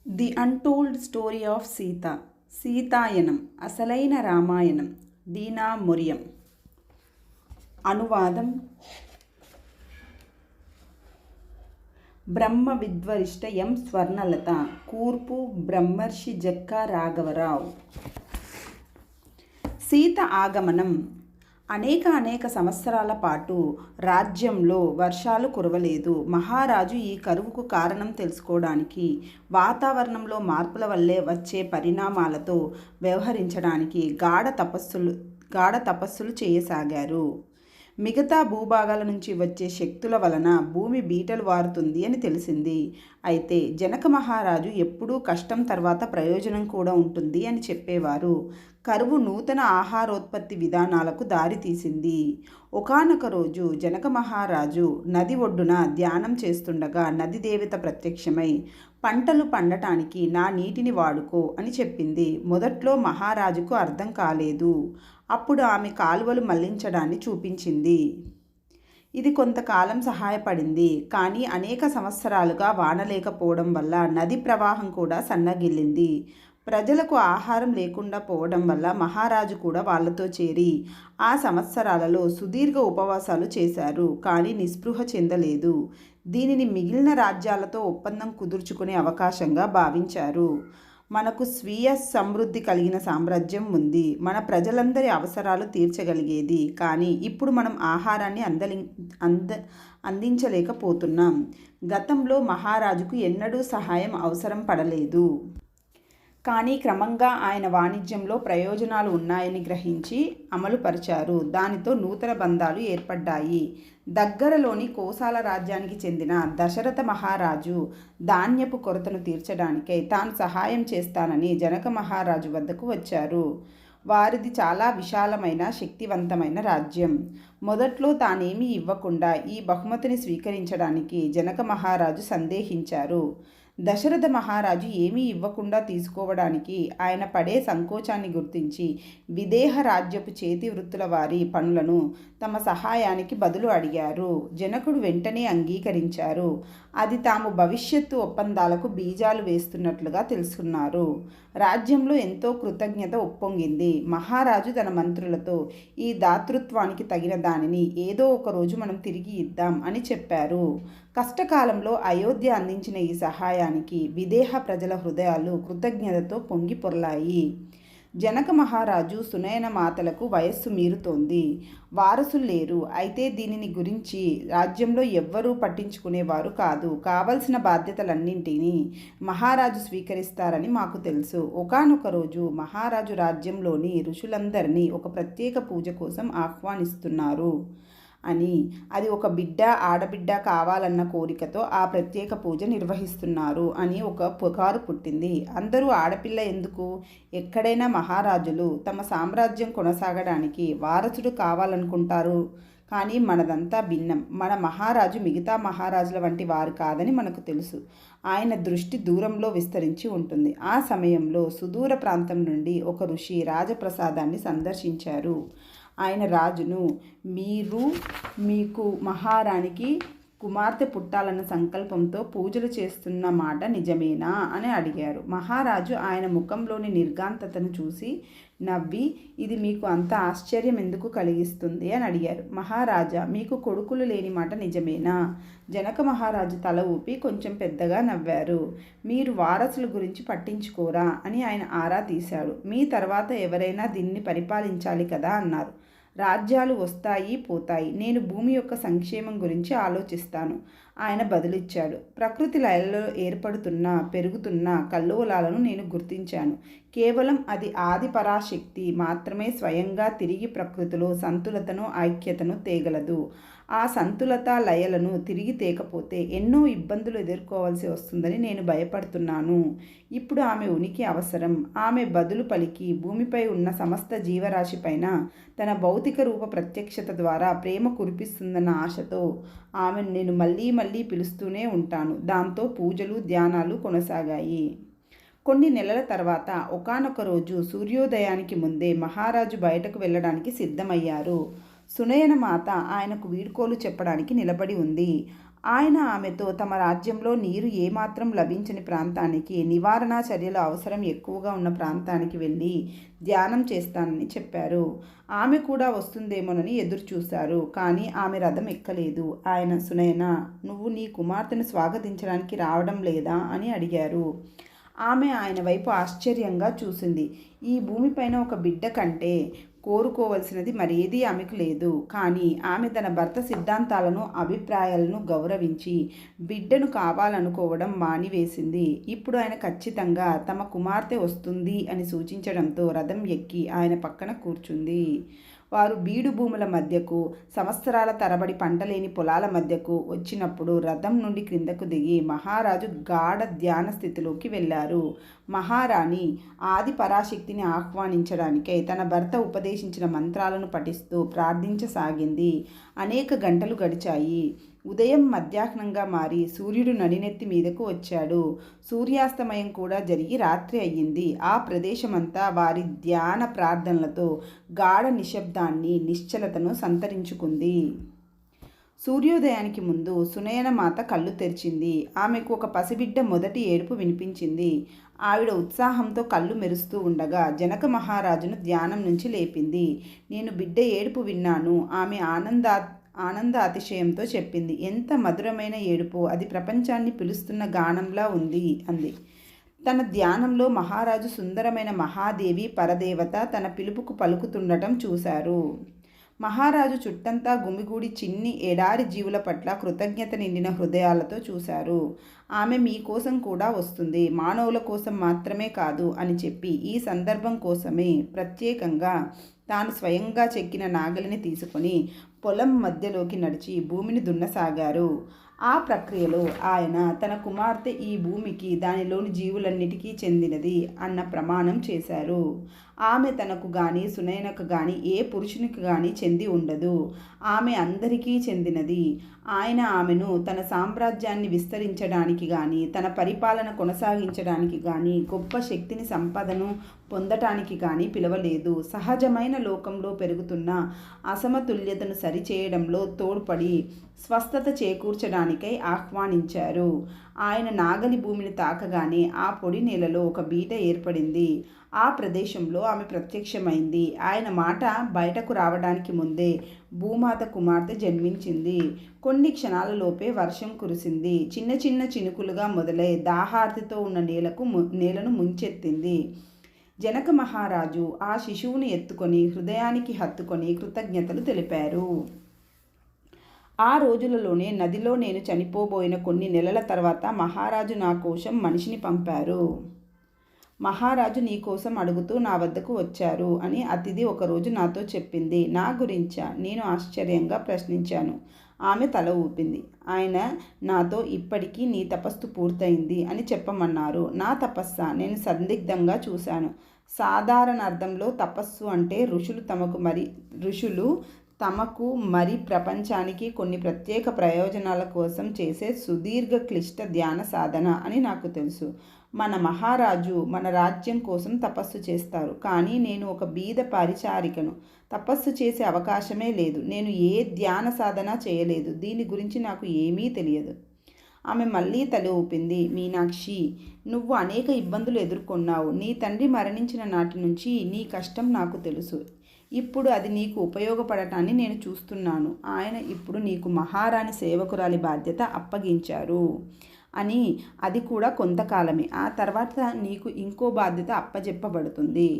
The untold story of Sita. Seethayanam అసలైన రామాయణం. దీనా మురియం. అనువాదం బ్రహ్మ విద్వరిష్ట ఎం స్వర్ణలత. కూర్పు బ్రహ్మర్షి జక్కా రాఘవరావు. సీత ఆగమనం. అనేక సంవత్సరాల పాటు రాజ్యంలో వర్షాలు కురవలేదు. మహారాజు ఈ కరువుకు కారణం తెలుసుకోవడానికి, వాతావరణంలో మార్పుల వల్లే వచ్చే పరిణామాలతో వ్యవహరించడానికి గాఢ తపస్సులు చేయసాగారు. మిగతా భూభాగాల నుంచి వచ్చే శక్తుల వలన భూమి బీటలు వారుతుంది అని తెలిసింది. అయితే జనక మహారాజు ఎప్పుడూ కష్టం తర్వాత ప్రయోజనం కూడా ఉంటుంది అని చెప్పేవారు. కరువు నూతన ఆహారోత్పత్తి విధానాలకు దారితీసింది. ఒకానొక రోజు జనక మహారాజు నది ఒడ్డున ధ్యానం చేస్తుండగా నది దేవత ప్రత్యక్షమై, పంటలు పండటానికి నా నీటిని వాడుకో అని చెప్పింది. మొదట్లో మహారాజుకు అర్థం కాలేదు. అప్పుడు ఆమె కాలువలు మళ్లించడాన్ని చూపించింది. ఇది కొంతకాలం సహాయపడింది. కానీ అనేక సంవత్సరాలుగా వాన లేకపోవడం వల్ల నది ప్రవాహం కూడా సన్నగిల్లింది. ప్రజలకు ఆహారం లేకుండా పోవడం వల్ల మహారాజు కూడా వాళ్లతో చేరి ఆ సంవత్సరాలలో సుదీర్ఘ ఉపవాసాలు చేశారు. కానీ నిస్పృహ చెందలేదు. దీనిని మిగిలిన రాజ్యాలతో ఒప్పందం కుదుర్చుకునే అవకాశంగా భావించారు. మనకు స్వీయ సమృద్ధి కలిగిన సామ్రాజ్యం ఉంది. మన ప్రజలందరి అవసరాలు తీర్చగలిగేది. కానీ ఇప్పుడు మనం ఆహారాన్ని అందించలేకపోతున్నాం. గతంలో మహారాజుకు ఎన్నడూ సహాయం అవసరం పడలేదు. కానీ క్రమంగా ఆయన వాణిజ్యంలో ప్రయోజనాలు ఉన్నాయని గ్రహించి అమలుపరిచారు. దానితో నూతన బంధాలు ఏర్పడ్డాయి. దగ్గరలోని కోసాల రాజ్యానికి చెందిన దశరథ మహారాజు ధాన్యపు కొరతను తీర్చడానికై తాను సహాయం చేస్తానని జనక మహారాజు వద్దకు వచ్చారు. వారిది చాలా విశాలమైన, శక్తివంతమైన రాజ్యం. మొదట్లో తానేమీ ఇవ్వకుండా ఈ బహుమతిని స్వీకరించడానికి జనక మహారాజు సందేహించారు. దశరథ మహారాజు ఏమీ ఇవ్వకుండా తీసుకోవడానికి ఆయన పడే సంకోచాన్ని గుర్తించి విదేహ రాజ్యపు చేతి వృత్తుల వారి పనులను తమ సహాయానికి బదులు అడిగారు. జనకుడు వెంటనే అంగీకరించారు. అది తాము భవిష్యత్తు ఒప్పందాలకు బీజాలు వేస్తున్నట్లుగా తెలుసుకున్నారు. రాజ్యంలో ఎంతో కృతజ్ఞత ఉప్పొంగింది. మహారాజు తన మంత్రులతో ఈ దాతృత్వానికి తగిన దానిని ఏదో ఒక రోజు మనం తిరిగి ఇద్దాం అని చెప్పారు. కష్టకాలంలో అయోధ్య అందించిన ఈ సహాయానికి విదేహ ప్రజల హృదయాలు కృతజ్ఞతతో పొంగి పొర్లాయి. జనక మహారాజు సునయన మాతలకు వయస్సు మీరుతోంది. వారసులు లేరు. అయితే దీనిని గురించి రాజ్యంలో ఎవ్వరూ పట్టించుకునేవారు కాదు. కావలసిన బాధ్యతలన్నింటినీ మహారాజు స్వీకరిస్తారని మాకు తెలుసు. ఒకానొక రోజు మహారాజు రాజ్యంలోని ఋషులందరినీ ఒక ప్రత్యేక పూజ కోసం ఆహ్వానిస్తున్నారు అని, అది ఒక ఆడబిడ్డ కావాలన్న కోరికతో ఆ ప్రత్యేక పూజ నిర్వహిస్తున్నారు అని ఒక పుకారు పుట్టింది. అందరూ ఆడపిల్ల ఎందుకు? ఎక్కడైనా మహారాజులు తమ సామ్రాజ్యం కొనసాగడానికి వారసుడు కావాలనుకుంటారు. కానీ మనదంతా భిన్నం. మన మహారాజు మిగతా మహారాజుల వంటి వారు కాదని మనకు తెలుసు. ఆయన దృష్టి దూరంలో విస్తరించి ఉంటుంది. ఆ సమయంలో సుదూర ప్రాంతం నుండి ఒక ఋషి రాజప్రసాదాన్ని సందర్శించారు. ఆయన రాజును, మీకు మహారాణికి కుమార్తె పుట్టాలన్న సంకల్పంతో పూజలు చేస్తున్న మాట నిజమేనా అని అడిగారు. మహారాజు ఆయన ముఖంలోని నిర్గాంతతను చూసి నవ్వి, ఇది మీకు అంత ఆశ్చర్యం ఎందుకు కలిగిస్తుంది అని అడిగారు. మహారాజా, మీకు కొడుకులు లేని మాట నిజమేనా? జనక మహారాజు తల ఊపి కొంచెం పెద్దగా నవ్వారు. మీరు వారసుల గురించి పట్టించుకోరా అని ఆయన ఆరా తీశాడు. మీ తర్వాత ఎవరైనా దీన్ని పరిపాలించాలి కదా అన్నారు. రాజ్యాలు వస్తాయి పోతాయి, నేను భూమి యొక్క సంక్షేమం గురించి ఆలోచిస్తాను ఆయన బదులిచ్చాడు. ప్రకృతి లయలలో ఏర్పడుతున్న పెరుగుతున్న కల్లోలాలను నేను గుర్తించాను. కేవలం అది ఆది పరాశక్తి మాత్రమే స్వయంగా తిరిగి ప్రకృతిలో సంతులతను, ఐక్యతను తేగలదు. ఆ సంతులత లయలను తిరిగి తేకపోతే ఎన్నో ఇబ్బందులు ఎదుర్కోవాల్సి వస్తుందని నేను భయపడుతున్నాను. ఇప్పుడు ఆమె ఉనికి అవసరం. ఆమె బదులు పలికి భూమిపై ఉన్న సమస్త జీవరాశిపైన తన భౌతిక రూప ప్రత్యక్షత ద్వారా ప్రేమ కురిపిస్తుందన్న ఆశతో ఆమెను నేను మళ్ళీ పిలుస్తూనే ఉంటాను. దాంతో పూజలు, ధ్యానాలు కొనసాగాయి. కొన్ని నెలల తర్వాత ఒకానొక రోజు సూర్యోదయానికి ముందే మహారాజు బయటకు వెళ్ళడానికి సిద్ధమయ్యారు. సునయన మాత ఆయనకు వీడ్కోలు చెప్పడానికి నిలబడి ఉంది. ఆయన ఆమెతో తమ రాజ్యంలో నీరు ఏమాత్రం లభించని ప్రాంతానికి, నివారణా చర్యలు అవసరం ఎక్కువగా ఉన్న ప్రాంతానికి వెళ్ళి ధ్యానం చేస్తానని చెప్పారు. ఆమె కూడా వస్తుందేమోనని ఎదురుచూశారు. కానీ ఆమె రథం ఎక్కలేదు. ఆయన, సునయన, నువ్వు నీ కుమార్తెను స్వాగతించడానికి రావడం లేదా అని అడిగారు. ఆమె ఆయన వైపు ఆశ్చర్యంగా చూసింది. ఈ భూమిపైన ఒక బిడ్డ కంటే కోరుకోవలసినది మరేదీ ఆమెకు లేదు. కానీ ఆమె తన భర్త సిద్ధాంతాలను, అభిప్రాయాలను గౌరవించి బిడ్డను కావాలనుకోవడం మానివేసింది. ఇప్పుడు ఆయన ఖచ్చితంగా తమ కుమార్తె వస్తుంది అని సూచించడంతో రథం ఎక్కి ఆయన పక్కన కూర్చుంది. వారు బీడు భూముల మధ్యకు, సంవత్సరాల తరబడి పంటలేని పొలాల మధ్యకు వచ్చినప్పుడు రథం నుండి క్రిందకు దిగి మహారాజు గాఢ ధ్యాన స్థితిలోకి వెళ్ళారు. మహారాణి ఆది పరాశక్తిని ఆహ్వానించడానికై తన భర్త ఉపదేశించిన మంత్రాలను పఠిస్తూ ప్రార్థించసాగింది. అనేక గంటలు గడిచాయి. ఉదయం మధ్యాహ్నంగా మారి సూర్యుడు నడినెత్తి మీదకు వచ్చాడు. సూర్యాస్తమయం కూడా జరిగి రాత్రి అయ్యింది. ఆ ప్రదేశమంతా వారి ధ్యాన ప్రార్థనలతో గాఢ నిశ్శబ్దాన్ని, నిశ్చలతను సంతరించుకుంది. సూర్యోదయానికి ముందు సునయన మాత కళ్ళు తెరిచింది. ఆమెకు ఒక పసిబిడ్డ మొదటి ఏడుపు వినిపించింది. ఆవిడ ఉత్సాహంతో కళ్ళు మెరుస్తూ ఉండగా జనక మహారాజును ధ్యానం నుంచి లేపింది. నేను బిడ్డ ఏడుపు విన్నాను. ఆమె ఆనంద అతిశయంతో చెప్పింది. ఎంత మధురమైన ఏడుపో, అది ప్రపంచాన్ని పిలుస్తున్న గానంలా ఉంది అంది. తన ధ్యానంలో మహారాజు సుందరమైన మహాదేవి పరదేవత తన పిలుపుకు పలుకుతుండటం చూశారు. మహారాజు చుట్టంతా గుమిగూడి చిన్ని ఎడారి జీవుల పట్ల కృతజ్ఞత నిండిన హృదయాలతో చూశారు. ఆమె మీకోసం కూడా వస్తుంది, మానవుల కోసం మాత్రమే కాదు అని చెప్పి ఈ సందర్భం కోసమే ప్రత్యేకంగా తాను స్వయంగా చెక్కిన నాగలిని తీసుకొని పొలం మధ్యలోకి నడిచి భూమిని దున్నసాగారు. ఆ ప్రక్రియలో ఆయన తన కుమార్తె ఈ భూమికి, దానిలోని జీవులన్నిటికీ చెందినది అన్న ప్రమాణం చేశారు. ఆమె తనకు గాని, సునయనకు గాని, ఏ పురుషునికి గాని చెంది ఉండదు. ఆమె అందరికీ చెందినది. ఆయన ఆమెను తన సామ్రాజ్యాన్ని విస్తరించడానికి గాని, తన పరిపాలన కొనసాగించడానికి గాని, గొప్ప శక్తిని, సంపదను పొందటానికి కానీ పిలవలేదు. సహజమైన లోకంలో పెరుగుతున్న అసమతుల్యతను సరిచేయడంలో తోడ్పడి స్వస్థత చేకూర్చడానికై ఆహ్వానించారు. ఆయన నాగలి భూమిని తాకగానే ఆ పొడి నేలలో ఒక బీట ఏర్పడింది. ఆ ప్రదేశంలో ఆమె ప్రత్యక్షమైంది. ఆయన మాట బయటకు రావడానికి ముందే భూమాత కుమార్తె జన్మించింది. కొన్ని క్షణాలలోపే వర్షం కురిసింది. చిన్న చిన్న చినుకులుగా మొదలై దాహార్తితో ఉన్న నేలను ముంచెత్తింది. జనక మహారాజు ఆ శిశువుని ఎత్తుకొని హృదయానికి హత్తుకొని కృతజ్ఞతలు తెలిపారు. ఆ రోజులలోనే నదిలో నేను చనిపోబోయిన కొన్ని నెలల తర్వాత మహారాజు నా కోసం మనిషిని పంపారు. మహారాజు నీ కోసం అడుగుతూ నా వద్దకు వచ్చారు అని అతిథి ఒకరోజు నాతో చెప్పింది. నా గురించా? నేను ఆశ్చర్యంగా ప్రశ్నించాను. ఆమె తల ఊపింది. ఆయన నాతో ఇప్పటికీ నీ తపస్సు పూర్తయింది అని చెప్పమన్నారు. నా తపస్సా? నేను సందిగ్ధంగా చూశాను. సాధారణ అర్థంలో తపస్సు అంటే ఋషులు తమకు మరి ప్రపంచానికి కొన్ని ప్రత్యేక ప్రయోజనాల కోసం చేసే సుదీర్ఘ క్లిష్ట ధ్యాన సాధన అని నాకు తెలుసు. మన మహారాజు మన రాజ్యం కోసం తపస్సు చేస్తారు. కానీ నేను ఒక బీద పరిచారికను. తపస్సు చేసే అవకాశమే లేదు. నేను ఏ ధ్యాన సాధన చేయలేదు. దీని గురించి నాకు ఏమీ తెలియదు. ఆమె మళ్ళీ తల ఊపింది. మీనాక్షి, నువ్వు అనేక ఇబ్బందులు ఎదుర్కొన్నావు. నీ తండ్రి మరణించిన నాటి నుంచి నీ కష్టం నాకు తెలుసు. ఇప్పుడు అది నీకు ఉపయోగపడటాన్ని నేను చూస్తున్నాను. ఆయన ఇప్పుడు నీకు మహారాణి సేవకురాలి బాధ్యత అప్పగించారు అని, అది కూడా కొంతకాలమే. ఆ తర్వాత నీకు ఇంకో బాధ్యత అప్పజెప్పబడుతుంది.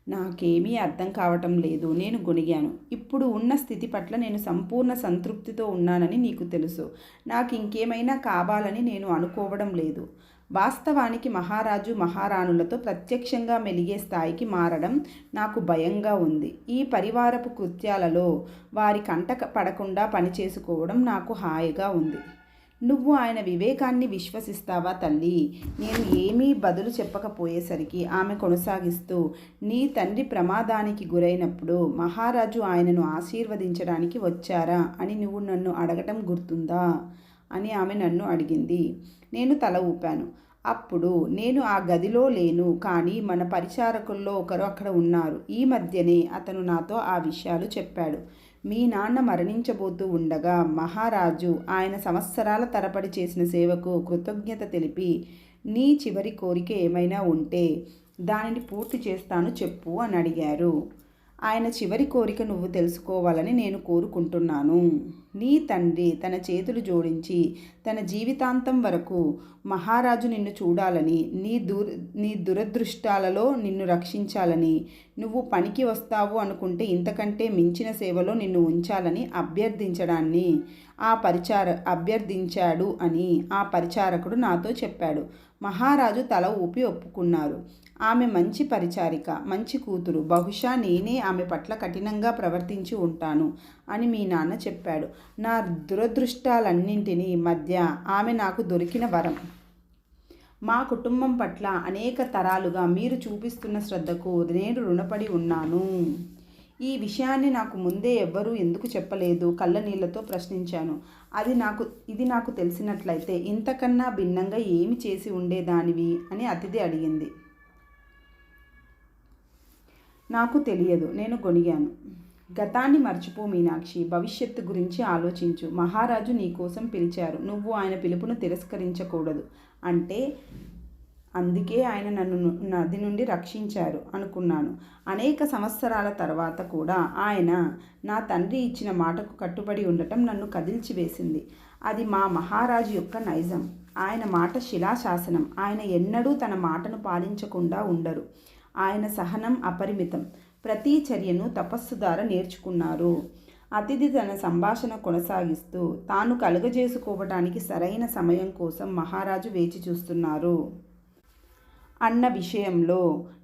నాకేమీ అర్థం కావటం లేదు. నేను గొణిగాను. ఇప్పుడు ఉన్న స్థితి పట్ల నేను సంపూర్ణ సంతృప్తితో ఉన్నానని నీకు తెలుసు. నాకు ఇంకేమైనా కావాలని నేను అనుకోవడం లేదు. వాస్తవానికి మహారాజు మహారాణులతో ప్రత్యక్షంగా మెలిగే స్థాయికి మారడం నాకు భయంగా ఉంది. ఈ పరివారపు కృత్యాలలో వారి కంట పడకుండా పనిచేసుకోవడం నాకు హాయిగా ఉంది. నువ్వు ఆయన వివేకాన్ని విశ్వసిస్తావా తల్లి? నేను ఏమీ బదులు చెప్పకపోయేసరికి ఆమె కొనసాగిస్తూ, నీ తండ్రి ప్రమాదానికి గురైనప్పుడు మహారాజు ఆయనను ఆశీర్వదించడానికి వచ్చారా అని నువ్వు నన్ను అడగటం గుర్తుందా అని ఆమె నన్ను అడిగింది. నేను తల ఊపాను. అప్పుడు నేను ఆ గదిలో లేను, కానీ మన పరిచారకుల్లో ఒకరు అక్కడ ఉన్నారు. ఈ మధ్యనే అతను నాతో ఆ విషయాలు చెప్పాడు. మీ నాన్న మరణించబోతూ ఉండగా మహారాజు ఆయన సంవత్సరాల తరబడి చేసిన సేవకు కృతజ్ఞత తెలిపి నీ చివరి కోరిక ఏమైనా ఉంటే దానిని పూర్తి చేస్తాను చెప్పు అని అడిగారు. ఆయన చివరి కోరిక నువ్వు తెలుసుకోవాలని నేను కోరుకుంటున్నాను. నీ తండ్రి తన చేతులు జోడించి తన జీవితాంతం వరకు మహారాజు నిన్ను చూడాలని, నీ దురదృష్టాలలో నిన్ను రక్షించాలని, నువ్వు పనికి వస్తావు అనుకుంటే ఇంతకంటే మించిన సేవలో నిన్ను ఉంచాలని అభ్యర్థించాడు అని ఆ పరిచారకుడు నాతో చెప్పాడు. మహారాజు తల ఊపి ఒప్పుకున్నారు. ఆమె మంచి పరిచారిక, మంచి కూతురు. బహుశా నేనే ఆమె పట్ల కఠినంగా ప్రవర్తించి ఉంటాను అని మీ నాన్న చెప్పాడు. నా దురదృష్టాలన్నింటినీ మధ్య ఆమె నాకు దొరికిన వరం. మా కుటుంబం పట్ల అనేక తరాలుగా మీరు చూపిస్తున్న శ్రద్ధకు నేను రుణపడి ఉన్నాను. ఈ విషయాన్ని నాకు ముందే ఎవ్వరూ ఎందుకు చెప్పలేదు? కళ్ళనీళ్లతో ప్రశ్నించాను. ఇది నాకు తెలిసినట్లయితే ఇంతకన్నా భిన్నంగా ఏమి చేసి ఉండేదానివి అని అతిథి అడిగింది. నాకు తెలియదు, నేను గొణిగాను. గతాన్ని మర్చిపో మీనాక్షి, భవిష్యత్తు గురించి ఆలోచించు. మహారాజు నీ కోసం పిలిచారు, నువ్వు ఆయన పిలుపును తిరస్కరించకూడదు. అందుకే ఆయన నన్ను నది నుండి రక్షించారు అనుకున్నాను. అనేక సంవత్సరాల తర్వాత కూడా ఆయన నా తండ్రి ఇచ్చిన మాటకు కట్టుబడి ఉండటం నన్ను కదిల్చివేసింది. అది మా మహారాజు యొక్క నైజం. ఆయన మాట శిలాశాసనం. ఆయన ఎన్నడూ తన మాటను పాలించకుండా ఉండరు. ఆయన సహనం అపరిమితం. ప్రతి చర్యను తపస్సు ద్వారా నేర్చుకున్నారు. అతిథి తన సంభాషణ కొనసాగిస్తూ తాను కలుగజేసుకోవటానికి సరైన సమయం కోసం మహారాజు వేచి చూస్తున్నారు అన్న విషయంలో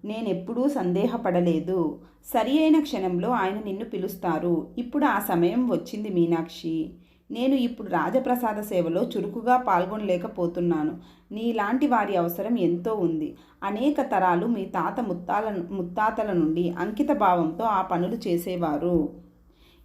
నేనెప్పుడూ సందేహపడలేదు. సరి అయిన క్షణంలో ఆయన నిన్ను పిలుస్తారు. ఇప్పుడు ఆ సమయం వచ్చింది మీనాక్షి. నేను ఇప్పుడు రాజప్రసాద సేవలో చురుకుగా పాల్గొనలేకపోతున్నాను. నీలాంటి వారి అవసరం ఎంతో ఉంది. అనేక తరాలు మీ ముత్తాతల నుండి అంకిత భావంతో ఆ పనులు చేసేవారు.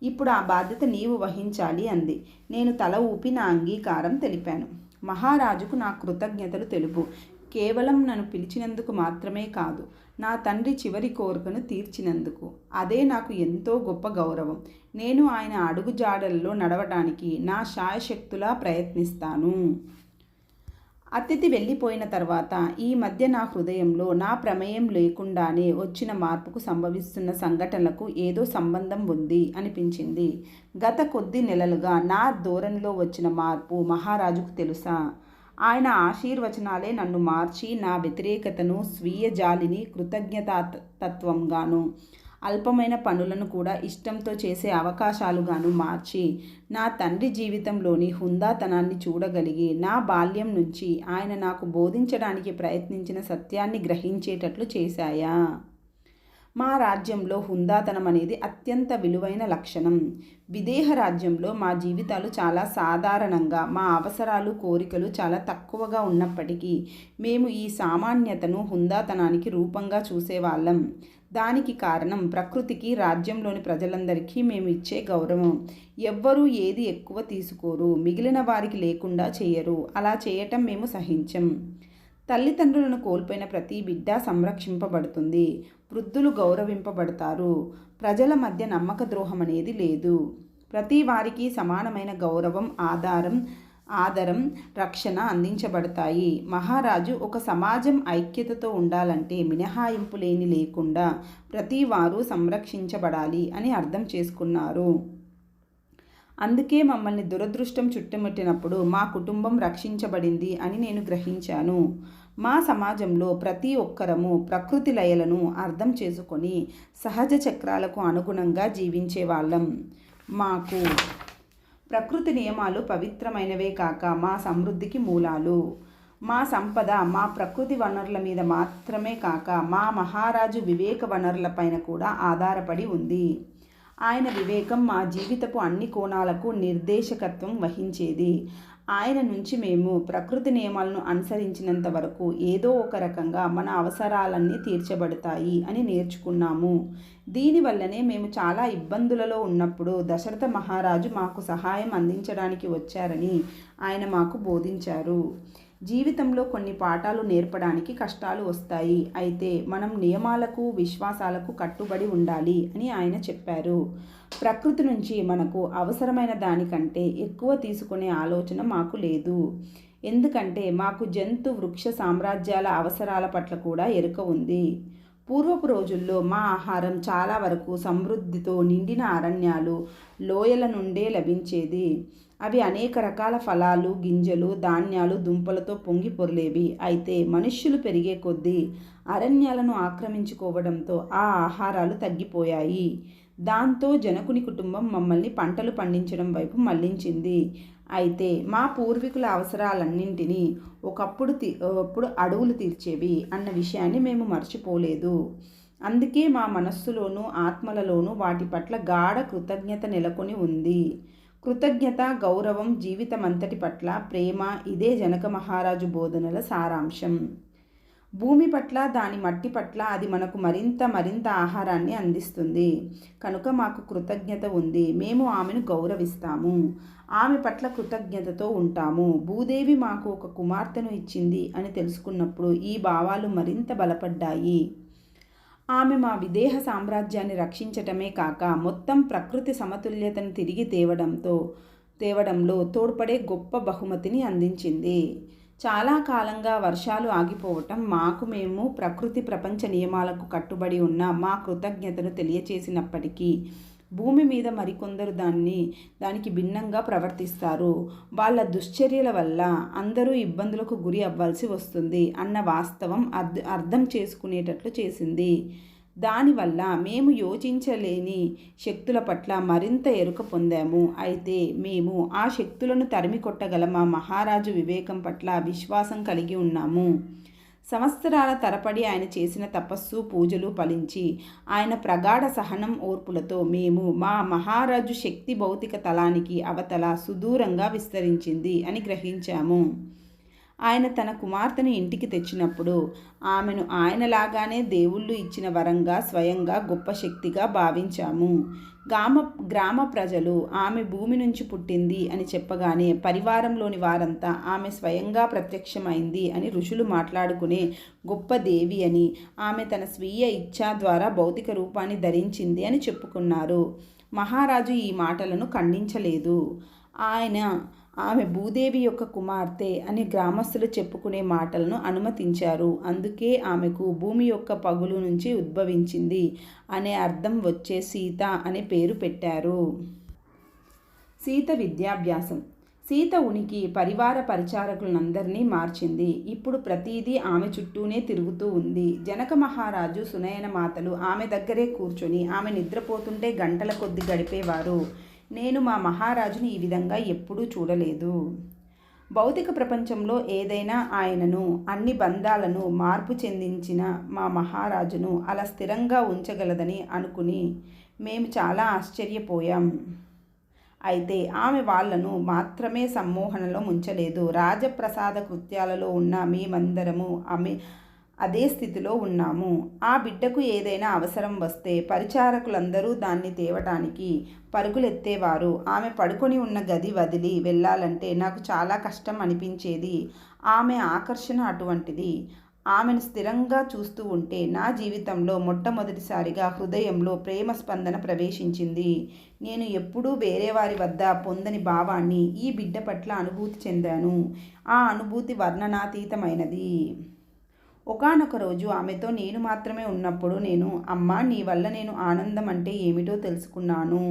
ఇప్పుడు ఆ బాధ్యత నీవు వహించాలి అంది. నేను తల ఊపి నా అంగీకారం తెలిపాను. మహారాజుకు నా కృతజ్ఞతలు తెలుపు. కేవలం నన్ను పిలిచినందుకు మాత్రమే కాదు, నా తండ్రి చివరి కోరికను తీర్చినందుకు. అదే నాకు ఎంతో గొప్ప గౌరవం. నేను ఆయన అడుగుజాడల్లో నడవడానికి నా శాయశక్తులా ప్రయత్నిస్తాను. అతిథి వెళ్ళిపోయిన తర్వాత ఈ మధ్య నా హృదయంలో నా ప్రమేయం లేకుండానే వచ్చిన మార్పుకు సంభవిస్తున్న సంఘటనలకు ఏదో సంబంధం ఉంది అనిపించింది. గత కొద్ది నెలలుగా నా ధోరణిలో వచ్చిన మార్పు మహారాజుకు తెలుసా? ఆయన ఆశీర్వచనాలే నన్ను మార్చి నా వ్యతిరేకతను, స్వీయ జాలిని కృతజ్ఞతాతత్వంగాను, అల్పమైన పనులను కూడా ఇష్టంతో చేసే అవకాశాలుగాను మార్చి నా తండ్రి జీవితంలోని హుందాతనాన్ని చూడగలిగి నా బాల్యం నుంచి ఆయన నాకు బోధించడానికి ప్రయత్నించిన సత్యాన్ని గ్రహించేటట్లు చేశాయా? మా రాజ్యంలో హుందాతనం అనేది అత్యంత విలువైన లక్షణం. విదేహ రాజ్యంలో మా జీవితాలు చాలా సాధారణంగా, మా అవసరాలు, కోరికలు చాలా తక్కువగా ఉన్నప్పటికీ మేము ఈ సామాన్యతను హుందాతనానికి రూపంగా చూసేవాళ్ళం. దానికి కారణం ప్రకృతికి, రాజ్యంలోని ప్రజలందరికీ మేము ఇచ్చే గౌరవం. ఎవ్వరూ ఏది ఎక్కువ తీసుకోరు, మిగిలిన వారికి లేకుండా చేయరు. అలా చేయటం మేము సహించం. తల్లిదండ్రులను కోల్పోయిన ప్రతి బిడ్డ సంరక్షింపబడుతుంది. వృద్ధులు గౌరవింపబడతారు. ప్రజల మధ్య నమ్మక ద్రోహం అనేది లేదు. ప్రతి వారికి సమానమైన గౌరవం, ఆదరం, రక్షణ అందించబడతాయి. మహారాజు ఒక సమాజం ఐక్యతతో ఉండాలంటే మినహాయింపు లేకుండా ప్రతి వారు సంరక్షించబడాలి అని అర్థం చేసుకున్నారు. అందుకే మమ్మల్ని దురదృష్టం చుట్టుముట్టినప్పుడు మా కుటుంబం రక్షించబడింది అని నేను గ్రహించాను. మా సమాజంలో ప్రతి ఒక్కరము ప్రకృతి లయలను అర్థం చేసుకొని సహజ చక్రాలకు అనుగుణంగా జీవించే వాళ్ళం. మాకు ప్రకృతి నియమాలు పవిత్రమైనవే కాక మా సమృద్ధికి మూలాలు. మా సంపద మా ప్రకృతి వనరుల మీద మాత్రమే కాక మా మహారాజు వివేక వనరులపైన కూడా ఆధారపడి ఉంది. ఆయన వివేకం మా జీవితపు అన్ని కోణాలకు నిర్దేశకత్వం వహించేది. ఆయన నుంచి మేము ప్రకృతి నియమాలను అనుసరించినంత వరకు ఏదో ఒక రకంగా మన అవసరాలన్నీ తీర్చబడతాయి అని నేర్చుకున్నాము. దీనివల్లనే మేము చాలా ఇబ్బందులలో ఉన్నప్పుడు దశరథ మహారాజు మాకు సహాయం అందించడానికి వచ్చారని ఆయన మాకు బోధించారు. జీవితంలో కొన్ని పాఠాలు నేర్పడానికి కష్టాలు వస్తాయి. అయితే మనం నియమాలకు, విశ్వాసాలకు కట్టుబడి ఉండాలి అని ఆయన చెప్పారు. ప్రకృతి నుంచి మనకు అవసరమైన దానికంటే ఎక్కువ తీసుకునే ఆలోచన మాకు లేదు. ఎందుకంటే మాకు జంతు, వృక్ష సామ్రాజ్యాల అవసరాల పట్ల కూడా ఎరుక ఉంది. పూర్వపు రోజుల్లో మా ఆహారం చాలా వరకు సమృద్ధితో నిండిన అరణ్యాలు, లోయల నుండే లభించేది. అవి అనేక రకాల ఫలాలు, గింజలు, ధాన్యాలు, దుంపలతో పొంగి పొర్లేవి. అయితే మనుష్యులు పెరిగే కొద్దీ అరణ్యాలను ఆక్రమించుకోవడంతో ఆ ఆహారాలు తగ్గిపోయాయి. దాంతో జనకుని కుటుంబం మమ్మల్ని పంటలు పండించడం వైపు మళ్లించింది. అయితే మా పూర్వీకుల అవసరాలన్నింటినీ ఒకప్పుడు అడవులు తీర్చేవి అన్న విషయాన్ని మేము మర్చిపోలేదు. అందుకే మా మనస్సులోనూ ఆత్మలలోనూ వాటి పట్ల గాఢ కృతజ్ఞత నెలకొని ఉంది. కృతజ్ఞత, గౌరవం, జీవితమంతటి పట్ల ప్రేమ, ఇదే జనక మహారాజు బోధనల సారాంశం. భూమి పట్ల, దాని మట్టి పట్ల అది మనకు మరింత ఆహారాన్ని అందిస్తుంది. కనుక మాకు కృతజ్ఞత ఉంది. మేము ఆమెను గౌరవిస్తాము. ఆమె పట్ల కృతజ్ఞతతో ఉంటాము. భూదేవి మాకు ఒక కుమార్తెను ఇచ్చింది అని తెలుసుకున్నప్పుడు ఈ భావాలు మరింత బలపడ్డాయి. ఆమె మా విదేహ సామ్రాజ్యాన్ని రక్షించటమే కాక మొత్తం ప్రకృతి సమతుల్యతను తిరిగి తేవడంలో తోడ్పడే గొప్ప బహుమతిని అందించింది. చాలా కాలంగా వర్షాలు ఆగిపోవటం మేము ప్రకృతి ప్రపంచ నియమాలకు కట్టుబడి ఉన్న మా కృతజ్ఞతను తెలియచేసినప్పటికీ భూమి మీద మరికొందరు దానికి భిన్నంగా ప్రవర్తిస్తారు. వాళ్ళ దుశ్చర్యల వల్ల అందరూ ఇబ్బందులకు గురి అవ్వాల్సి వస్తుంది అన్న వాస్తవం అర్థం చేసుకునేటట్లు చేసింది. దానివల్ల మేము యోచించలేని శక్తుల పట్ల మరింత ఎరుక పొందాము. అయితే మేము ఆ శక్తులను తరిమి కొట్టగల మహారాజు వివేకం పట్ల విశ్వాసం కలిగి ఉన్నాము. సంవత్సరాల తరబడి ఆయన చేసిన తపస్సు, పూజలు ఫలించి ఆయన ప్రగాఢ సహనం, ఓర్పులతో మేము మా మహారాజు శక్తి భౌతిక తలానికి అవతల సుదూరంగా విస్తరించింది అని గ్రహించాము. ఆయన తన కుమార్తెను ఇంటికి తెచ్చినప్పుడు ఆమెను ఆయనలాగానే దేవుళ్ళు ఇచ్చిన వరంగా, స్వయంగా గొప్ప శక్తిగా భావించాము. గ్రామ ప్రజలు ఆమె భూమి నుంచి పుట్టింది అని చెప్పగానే పరివారంలోని వారంతా ఆమె స్వయంగా ప్రత్యక్షమైంది అని ఋషులు మాట్లాడుకునే గొప్ప దేవి అని, ఆమె తన స్వీయ ఇచ్ఛా ద్వారా భౌతిక రూపాన్ని ధరించింది అని చెప్పుకున్నారు. మహారాజు ఈ మాటలను ఖండించలేదు. ఆమె భూదేవి యొక్క కుమార్తె అని గ్రామస్తులు చెప్పుకునే మాటలను అనుమతించారు. అందుకే ఆమెకు భూమి యొక్క పగులు నుంచి ఉద్భవించింది అనే అర్థం వచ్చే సీత అనే పేరు పెట్టారు. సీత విద్యాభ్యాసం. సీత ఉనికి పరివార పరిచారకులందరినీ మార్చింది. ఇప్పుడు ప్రతిదీ ఆమె చుట్టూనే తిరుగుతూ ఉంది. జనక మహారాజు, సునయన మాతలు ఆమె దగ్గరే కూర్చొని ఆమె నిద్రపోతుంటే గంటల కొద్ది గడిపేవారు. నేను మా మహారాజుని ఈ విధంగా ఎప్పుడూ చూడలేదు. భౌతిక ప్రపంచంలో ఏదైనా ఆయనను, అన్ని బంధాలను మార్పు చెందించిన మా మహారాజును అలా స్థిరంగా ఉంచగలదని అనుకుని మేము చాలా ఆశ్చర్యపోయాం. అయితే ఆమె వాళ్లను మాత్రమే సమ్మోహనలో ముంచలేదు. రాజప్రసాద కృత్యాలలో ఉన్న మేమందరము అదే స్థితిలో ఉన్నాము. ఆ బిడ్డకు ఏదైనా అవసరం వస్తే పరిచారకులందరూ దాన్ని తేవటానికి పరుగులెత్తేవారు. ఆమె పడుకొని ఉన్న గది వదిలి వెళ్ళాలంటే నాకు చాలా కష్టం అనిపించేది. ఆమె ఆకర్షణ అటువంటిది. ఆమెను స్థిరంగా చూస్తూ ఉంటే నా జీవితంలో మొట్టమొదటిసారిగా హృదయంలో ప్రేమ స్పందన ప్రవేశించింది. నేను ఎప్పుడూ వేరే వారి వద్ద పొందని భావాన్ని ఈ బిడ్డ పట్ల అనుభూతి చెందాను. ఆ అనుభూతి వర్ణనాతీతమైనది. ఒకానొక రోజు ఆమెతో నేను మాత్రమే ఉన్నప్పుడు నేను, అమ్మా, నీ వల్ల నేను ఆనందం అంటే ఏమిటో తెలుసుకున్నాను.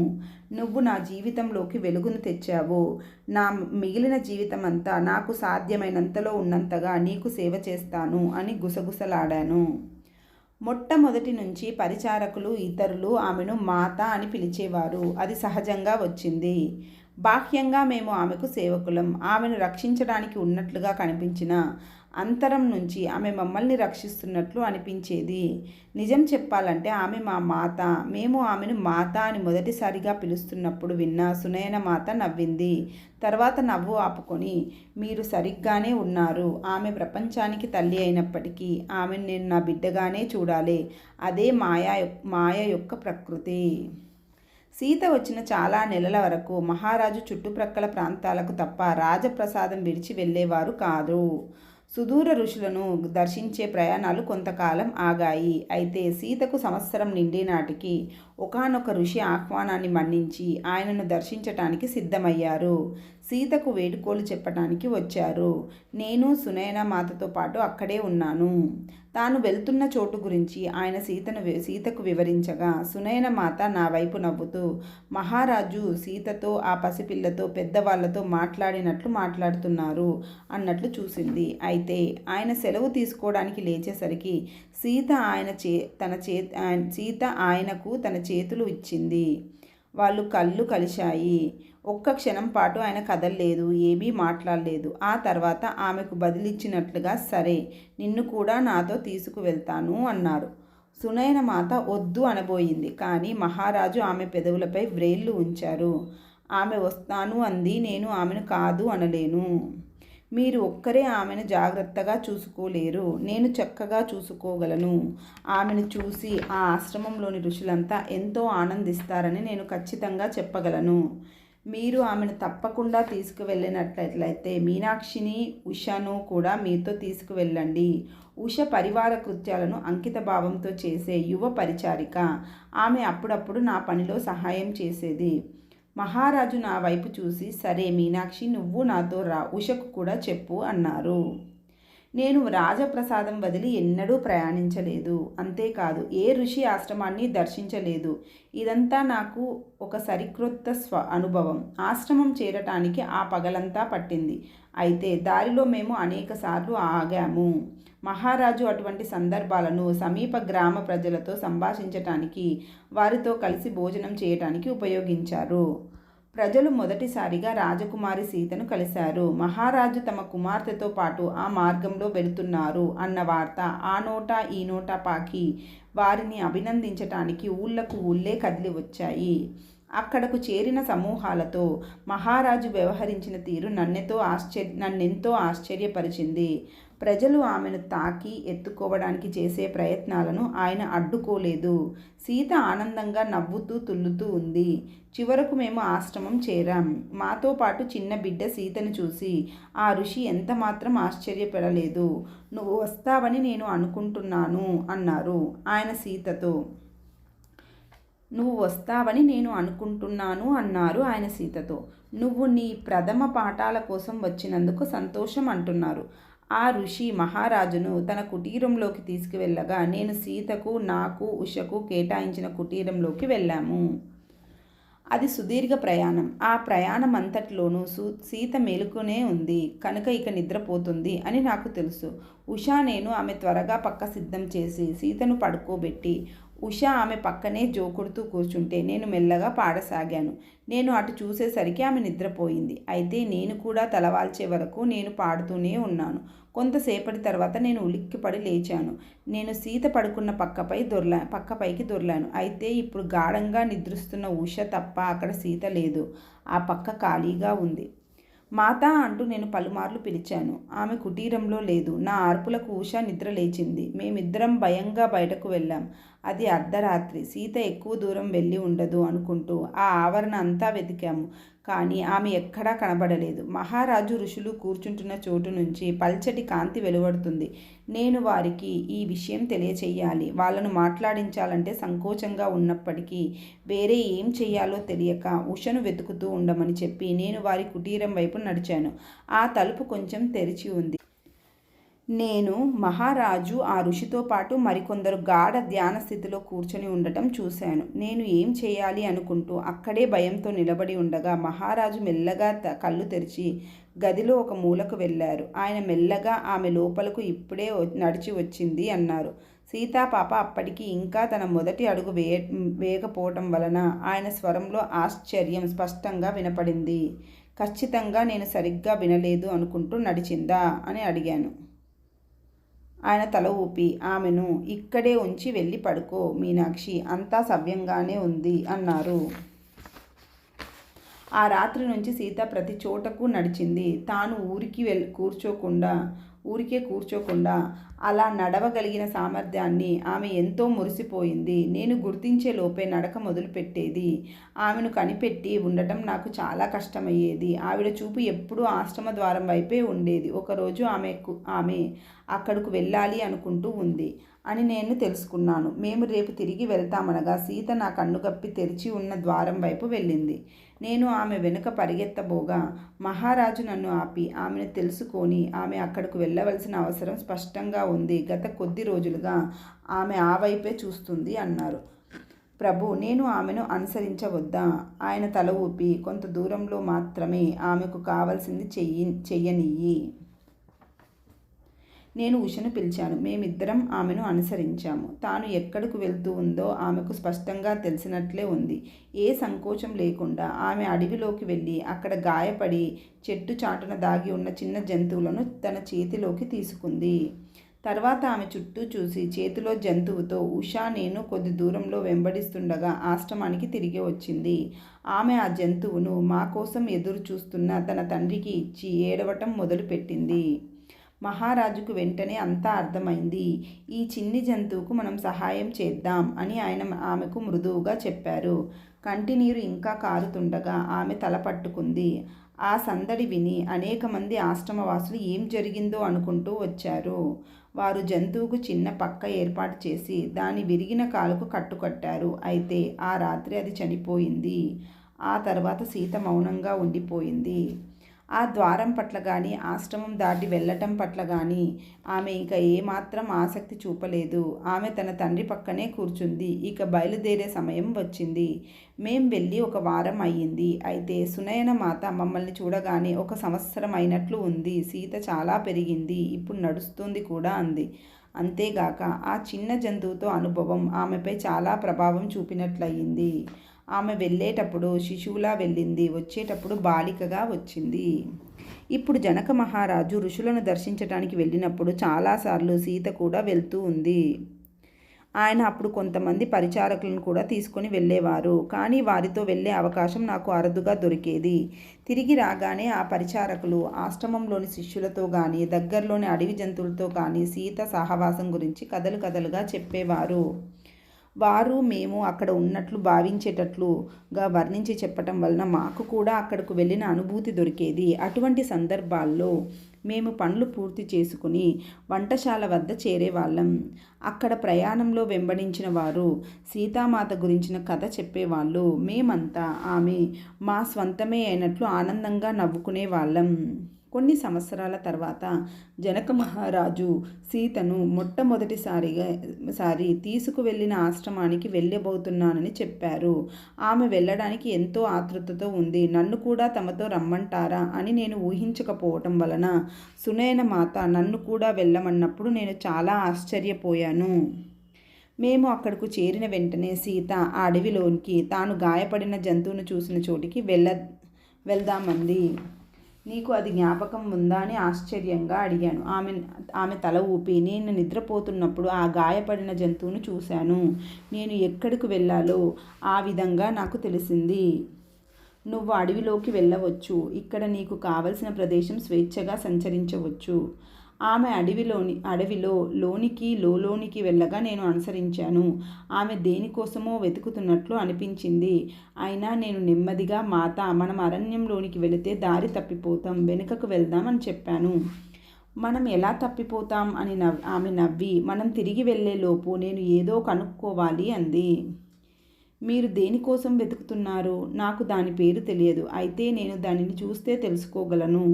నువ్వు నా జీవితంలోకి వెలుగును తెచ్చావు. నా మిగిలిన జీవితం అంతా నాకు సాధ్యమైనంతలో ఉన్నంతగా నీకు సేవ చేస్తాను అని గుసగుసలాడాను. మొట్టమొదటి నుంచి పరిచారకులు, ఇతరులు ఆమెను మాత అని పిలిచేవారు. అది సహజంగా వచ్చింది. బాహ్యంగా మేము ఆమెకు సేవకులం. ఆమెను రక్షించడానికి ఉన్నట్లుగా కనిపించిన అంతరం నుంచి ఆమె మమ్మల్ని రక్షిస్తున్నట్లు అనిపించేది. నిజం చెప్పాలంటే ఆమె మా మాత. మేము ఆమెను మాత అని మొదటిసారిగా పిలుస్తున్నప్పుడు విన్న సునయన మాత నవ్వింది. తర్వాత నవ్వు ఆపుకొని, మీరు సరిగ్గానే ఉన్నారు. ఆమె ప్రపంచానికి తల్లి అయినప్పటికీ ఆమెను నేను నా బిడ్డగానే చూడాలి. అదే మాయ యొక్క ప్రకృతి. సీత వచ్చిన చాలా నెలల వరకు మహారాజు చుట్టుప్రక్కల ప్రాంతాలకు తప్ప రాజప్రసాదం విడిచి వెళ్ళేవారు కాదు. సుదూర ఋషులను దర్శించే ప్రయాణాలు కొంతకాలం ఆగాయి. అయితే సీతకు సంవత్సరం నిండే నాటికి ఒకానొక ఋషి ఆహ్వానాన్ని మన్నించి ఆయనను దర్శించటానికి సిద్ధమయ్యారు. సీతకు వేడుకోలు చెప్పటానికి వచ్చారు. నేను సునయన మాతతో పాటు అక్కడే ఉన్నాను. తాను వెళ్తున్న చోటు గురించి ఆయన సీతకు వివరించగా సునయన మాత నా వైపు నవ్వుతూ మహారాజు సీతతో ఆ పసిపిల్లతో పెద్దవాళ్లతో మాట్లాడినట్లు మాట్లాడుతున్నారు అన్నట్లు చూసింది. అయితే ఆయన సెలవు తీసుకోవడానికి లేచేసరికి సీత ఆయనకు తన చేతులు ఇచ్చింది. వాళ్ళు కళ్ళు కలిశాయి. ఒక్క క్షణం పాటు ఆయన కదల్లేదు, ఏమీ మాట్లాడలేదు. ఆ తర్వాత ఆమెకు బదిలిచ్చినట్లుగా సరే, నిన్ను కూడా నాతో తీసుకువెళ్తాను అన్నారు. సునయన మాత వద్దు అనబోయింది. కానీ మహారాజు ఆమె పెదవులపై వ్రేళ్లు ఉంచారు. ఆమె వస్తాను అంది. నేను ఆమెను కాదు అనలేను. మీరు ఒక్కరే ఆమెను జాగ్రత్తగా చూసుకోలేరు. నేను చక్కగా చూసుకోగలను. ఆమెను చూసి ఆ ఆశ్రమంలోని ఋషులంతా ఎంతో ఆనందిస్తారని నేను ఖచ్చితంగా చెప్పగలను. మీరు ఆమెను తప్పకుండా తీసుకువెళ్ళినట్లయితే మీనాక్షిని, ఉషను కూడా మీతో తీసుకువెళ్ళండి. ఉష పరివార కృత్యాలను అంకిత భావంతో చేసే యువ పరిచారిక. ఆమె అప్పుడప్పుడు నా పనిలో సహాయం చేసేది. మహారాజు నా వైపు చూసి సరే మీనాక్షి, నువ్వు నాతో రా, ఉషకు కూడా చెప్పు అన్నారు. నేను రాజప్రసాదం వదిలి ఎన్నడూ ప్రయాణించలేదు. అంతేకాదు ఏ ఋషి ఆశ్రమాన్ని దర్శించలేదు. ఇదంతా నాకు ఒక సరిక్రొత్త అనుభవం. ఆశ్రమం చేరటానికి ఆ పగలంతా పట్టింది. అయితే దారిలో మేము అనేకసార్లు ఆగాము. మహారాజు అటువంటి సందర్భాలను సమీప గ్రామ ప్రజలతో సంభాషించటానికి, వారితో కలిసి భోజనం చేయటానికి ఉపయోగించారు. ప్రజలు మొదటిసారిగా రాజకుమారి సీతను కలిశారు. మహారాజు తమ కుమార్తెతో పాటు ఆ మార్గంలో వెళుతున్నారు అన్న వార్త ఆ నోట ఈ నోట పాకి వారిని అభినందించటానికి ఊళ్ళకు ఊళ్ళే కదిలి వచ్చాయి. అక్కడకు చేరిన సమూహాలతో మహారాజు వ్యవహరించిన తీరు నన్నెంతో ఆశ్చర్యపరిచింది. ప్రజలు ఆమెను తాకి ఎత్తుకోవడానికి చేసే ప్రయత్నాలను ఆయన అడ్డుకోలేదు. సీత ఆనందంగా నవ్వుతూ తుల్లుతూ ఉంది. చివరకు మేము ఆశ్రమం చేరాం. మాతో పాటు చిన్న బిడ్డ సీతను చూసి ఆ ఋషి ఎంతమాత్రం ఆశ్చర్యపడలేదు. నువ్వు వస్తావని నేను అనుకుంటున్నాను అన్నారు ఆయన సీతతో. నువ్వు నీ ప్రథమ పాఠాల కోసం వచ్చినందుకు సంతోషం అంటున్నారు. ఆ ఋషి మహారాజును తన కుటీరంలోకి తీసుకువెళ్ళగా నేను సీతకు, నాకు, ఉషకు కేటాయించిన కుటీరంలోకి వెళ్ళాము. అది సుదీర్ఘ ప్రయాణం. ఆ ప్రయాణం అంతట్లోనూ సీత మేలుకునే ఉంది కనుక ఇక నిద్రపోతుంది అని నాకు తెలుసు. ఉషా నేను ఆమె త్వరగా పక్క సిద్ధం చేసి సీతను పడుకోబెట్టి ఉష ఆమె పక్కనే జోకుడుతూ కూర్చుంటే నేను మెల్లగా పాడసాగాను. నేను అటు చూసేసరికి ఆమె నిద్రపోయింది. అయితే నేను కూడా తలవాల్చే వరకు నేను పాడుతూనే ఉన్నాను. కొంతసేపటి తర్వాత నేను ఉలిక్కిపడి లేచాను. నేను సీత పడుకున్న పక్కపైకి దొర్లాను. అయితే ఇప్పుడు గాఢంగా నిద్రిస్తున్న ఉష తప్ప అక్కడ సీత లేదు. ఆ పక్క ఖాళీగా ఉంది. మాతా అంటూ నేను పలుమార్లు పిలిచాను. ఆమె కుటీరంలో లేదు. నా అరుపులకు ఉష నిద్ర లేచింది. మేమిద్దరం భయంగా బయటకు వెళ్ళాం. అది అర్ధరాత్రి. సీత ఎక్కువ దూరం వెళ్ళి ఉండదు అనుకుంటూ ఆ ఆవరణ అంతా వెతికాము. కానీ ఆమె ఎక్కడా కనబడలేదు. మహారాజు ఋషులు కూర్చుంటున్న చోటు నుంచి పల్చటి కాంతి వెలువడుతుంది. నేను వారికి ఈ విషయం తెలియచెయ్యాలి. వాళ్ళను మాట్లాడించాలంటే సంకోచంగా ఉన్నప్పటికీ వేరే ఏం చెయ్యాలో తెలియక ఉషను వెతుకుతూ ఉండమని చెప్పి నేను వారి కుటీరం వైపు నడిచాను. ఆ తలుపు కొంచెం తెరిచి ఉంది. నేను మహారాజు ఆ ఋషితో పాటు మరికొందరు గాఢ ధ్యాన స్థితిలో కూర్చొని ఉండటం చూశాను. నేను ఏం చేయాలి అనుకుంటూ అక్కడే భయంతో నిలబడి ఉండగా మహారాజు మెల్లగా కళ్ళు తెరిచి గదిలో ఒక మూలకు వెళ్ళారు. ఆయన మెల్లగా ఆమె లోపలకు ఇప్పుడే నడిచి వచ్చింది అన్నారు. సీతాపాప అప్పటికి ఇంకా తన మొదటి అడుగు వేయకపోవటం వలన ఆయన స్వరంలో ఆశ్చర్యం స్పష్టంగా వినపడింది. ఖచ్చితంగా నేను సరిగ్గా వినలేదు అనుకుంటూ నడిచిందా అని అడిగాను. ఆయన తల ఊపి ఆమెను ఇక్కడే ఉంచి వెళ్ళి పడుకో మీనాక్షి, అంతా సవ్యంగానే ఉంది అన్నారు. ఆ రాత్రి నుంచి సీత ప్రతి చోటకు నడిచింది. తాను ఊరికి కూర్చోకుండా ఊరికే కూర్చోకుండా అలా నడవగలిగిన సామర్థ్యాన్ని ఆమె ఎంతో మురిసిపోయింది. నేను గుర్తించే లోపే నడక మొదలుపెట్టేది. ఆమెను కనిపెట్టి ఉండటం నాకు చాలా కష్టమయ్యేది. ఆవిడ చూపు ఎప్పుడూ ఆశ్రమ ద్వారం వైపే ఉండేది. ఒకరోజు ఆమె అక్కడకు వెళ్ళాలి అనుకుంటూ ఉంది అని నేను తెలుసుకున్నాను. మేము రేపు తిరిగి వెళ్తామనగా సీత నా కన్నుగప్పి తెరిచి ఉన్న ద్వారం వైపు వెళ్ళింది. నేను ఆమె వెనుక పరిగెత్తబోగా మహారాజు నన్ను ఆపి ఆమెను తెలుసుకొని ఆమె అక్కడకు వెళ్ళవలసిన అవసరం స్పష్టంగా ఉంది. గత కొద్ది రోజులుగా ఆమె ఆ వైపే చూస్తుంది అన్నారు. ప్రభు, నేను ఆమెను అనుసరించవద్దా? ఆయన తల ఊపి కొంత దూరంలో మాత్రమే ఆమెకు కావలసింది చెయ్యనియ్యి. నేను ఉషను పిలిచాను. మేమిద్దరం ఆమెను అనుసరించాము. తాను ఎక్కడకు వెళ్తూ ఉందో ఆమెకు స్పష్టంగా తెలిసినట్లే ఉంది. ఏ సంకోచం లేకుండా ఆమె అడవిలోకి వెళ్ళి అక్కడ గాయపడి చెట్టు చాటున దాగి ఉన్న చిన్న జంతువులను తన చేతిలోకి తీసుకుంది. తర్వాత ఆమె చుట్టూ చూసి చేతిలో జంతువుతో ఉషా నేను కొద్ది దూరంలో వెంబడిస్తుండగా ఆశ్రమానికి తిరిగి వచ్చింది. ఆమె ఆ జంతువును మా కోసం ఎదురు చూస్తున్న తన తండ్రికి ఇచ్చి ఏడవటం మొదలుపెట్టింది. మహారాజుకు వెంటనే అంతా అర్థమైంది. ఈ చిన్ని జంతువుకు మనం సహాయం చేద్దాం అని ఆయన ఆమెకు మృదువుగా చెప్పారు. కంటినీరు ఇంకా కారుతుండగా ఆమె తల పట్టుకుంది. ఆ సందడి విని అనేక మంది ఆశ్రమవాసులు ఏం జరిగిందో అనుకుంటూ వచ్చారు. వారు జంతువుకు చిన్న పక్క ఏర్పాటు చేసి దాని విరిగిన కాలుకు కట్టుకట్టారు. అయితే ఆ రాత్రి అది చనిపోయింది. ఆ తర్వాత సీత మౌనంగా ఉండిపోయింది. ఆ ద్వారం పట్ల కానీ ఆశ్రమం దాటి వెళ్ళటం పట్ల కానీ ఆమె ఇక ఏమాత్రం ఆసక్తి చూపలేదు. ఆమె తన తండ్రి పక్కనే కూర్చుంది. ఇక బయలుదేరే సమయం వచ్చింది. మేం వెళ్ళి 1 వారం అయ్యింది. అయితే సునయన మాత మమ్మల్ని చూడగానే 1 సంవత్సరం అయినట్లు ఉంది. సీత చాలా పెరిగింది, ఇప్పుడు నడుస్తుంది కూడా అంది. అంతేగాక ఆ చిన్న జంతువుతో అనుభవం ఆమెపై చాలా ప్రభావం చూపినట్లయింది. ఆమె వెళ్ళేటప్పుడు శిశువులా వెళ్ళింది, వచ్చేటప్పుడు బాలికగా వచ్చింది. ఇప్పుడు జనక మహారాజు ఋషులను దర్శించడానికి వెళ్ళినప్పుడు చాలాసార్లు సీత కూడా వెళ్తూ ఉంది. ఆయన అప్పుడు కొంతమంది పరిచారకులను కూడా తీసుకొని వెళ్ళేవారు. కానీ వారితో వెళ్ళే అవకాశం నాకు అరుదుగా దొరికేది. తిరిగి రాగానే ఆ పరిచారకులు ఆశ్రమంలోని శిష్యులతో కానీ దగ్గరలోని అడవి జంతువులతో కానీ సీత సహవాసం గురించి కథలు కథలుగా చెప్పేవారు. వారు మేము అక్కడ ఉన్నట్లు భావించేటట్లుగా వర్ణించి చెప్పటం వలన మాకు కూడా అక్కడకు వెళ్ళిన అనుభూతి దొరికేది. అటువంటి సందర్భాల్లో మేము పనులు పూర్తి చేసుకుని వంటశాల వద్ద చేరేవాళ్ళం. అక్కడ ప్రయాణంలో వెంబడించిన వారు సీతామాత గురించిన కథ చెప్పేవాళ్ళు. మేమంతా ఆమె మా స్వంతమే అయినట్లు ఆనందంగా నవ్వుకునేవాళ్ళం. కొన్ని సంవత్సరాల తర్వాత జనక మహారాజు సీతను మొట్టమొదటిసారి తీసుకువెళ్ళిన ఆశ్రమానికి వెళ్ళబోతున్నానని చెప్పారు. ఆమె వెళ్ళడానికి ఎంతో ఆతృతతో ఉంది. నన్ను కూడా తమతో రమ్మంటారా అని నేను ఊహించకపోవటం వలన సునయన మాత నన్ను కూడా వెళ్ళమన్నప్పుడు నేను చాలా ఆశ్చర్యపోయాను. మేము అక్కడకు చేరిన వెంటనే సీత ఆ అడవిలోనికి తాను గాయపడిన జంతువును చూసిన చోటికి వెళ్దామంది. నీకు అది జ్ఞాపకం ఉందా అని ఆశ్చర్యంగా అడిగాను. ఆమె తల ఊపి నేను నిద్రపోతున్నప్పుడు ఆ గాయపడిన జంతువును చూశాను. నేను ఎక్కడికి వెళ్ళాలో ఆ విధంగా నాకు తెలిసింది. నువ్వు అడవిలోకి వెళ్ళవచ్చు. ఇక్కడ నీకు కావలసిన ప్రదేశం స్వేచ్ఛగా సంచరించవచ్చు. ఆమె అడవిలో లోనికి వెళ్ళగా నేను అనుసరించాను. ఆమె దేనికోసమో వెతుకుతున్నట్లు అనిపించింది. అయినా నేను నెమ్మదిగా మాత, మనం అరణ్యంలోనికి వెళితే దారి తప్పిపోతాం, వెనుకకు వెళ్దాం అని చెప్పాను. మనం ఎలా తప్పిపోతాం అని ఆమె నవ్వి మనం తిరిగి వెళ్ళేలోపు నేను ఏదో కనుక్కోవాలి అంది. మీరు దేనికోసం వెతుకుతున్నారు? నాకు దాని పేరు తెలియదు. అయితే నేను దానిని చూస్తే తెలుసుకోగలను.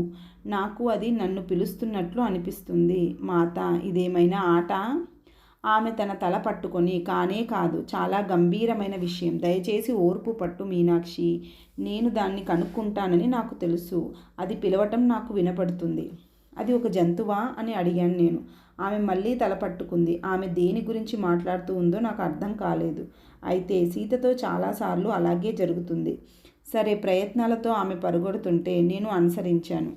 నాకు అది నన్ను పిలుస్తున్నట్లు అనిపిస్తుంది. మాత, ఇదేమైనా ఆట? ఆమె తన తల పట్టుకొని కానే కాదు, చాలా గంభీరమైన విషయం. దయచేసి ఓర్పు పట్టు మీనాక్షి. నేను దాన్ని కనుక్కుంటానని నాకు తెలుసు. అది పిలవటం నాకు వినపడుతుంది. అది ఒక జంతువా అని అడిగాను నేను. ఆమె మళ్ళీ తల పట్టుకుంది. ఆమె దేని గురించి మాట్లాడుతూ ఉందో నాకు అర్థం కాలేదు. అయితే సీతతో చాలాసార్లు అలాగే జరుగుతుంది. సరే, ప్రయత్నాలతో ఆమె పరుగొడుతుంటే నేను అనుసరించాను.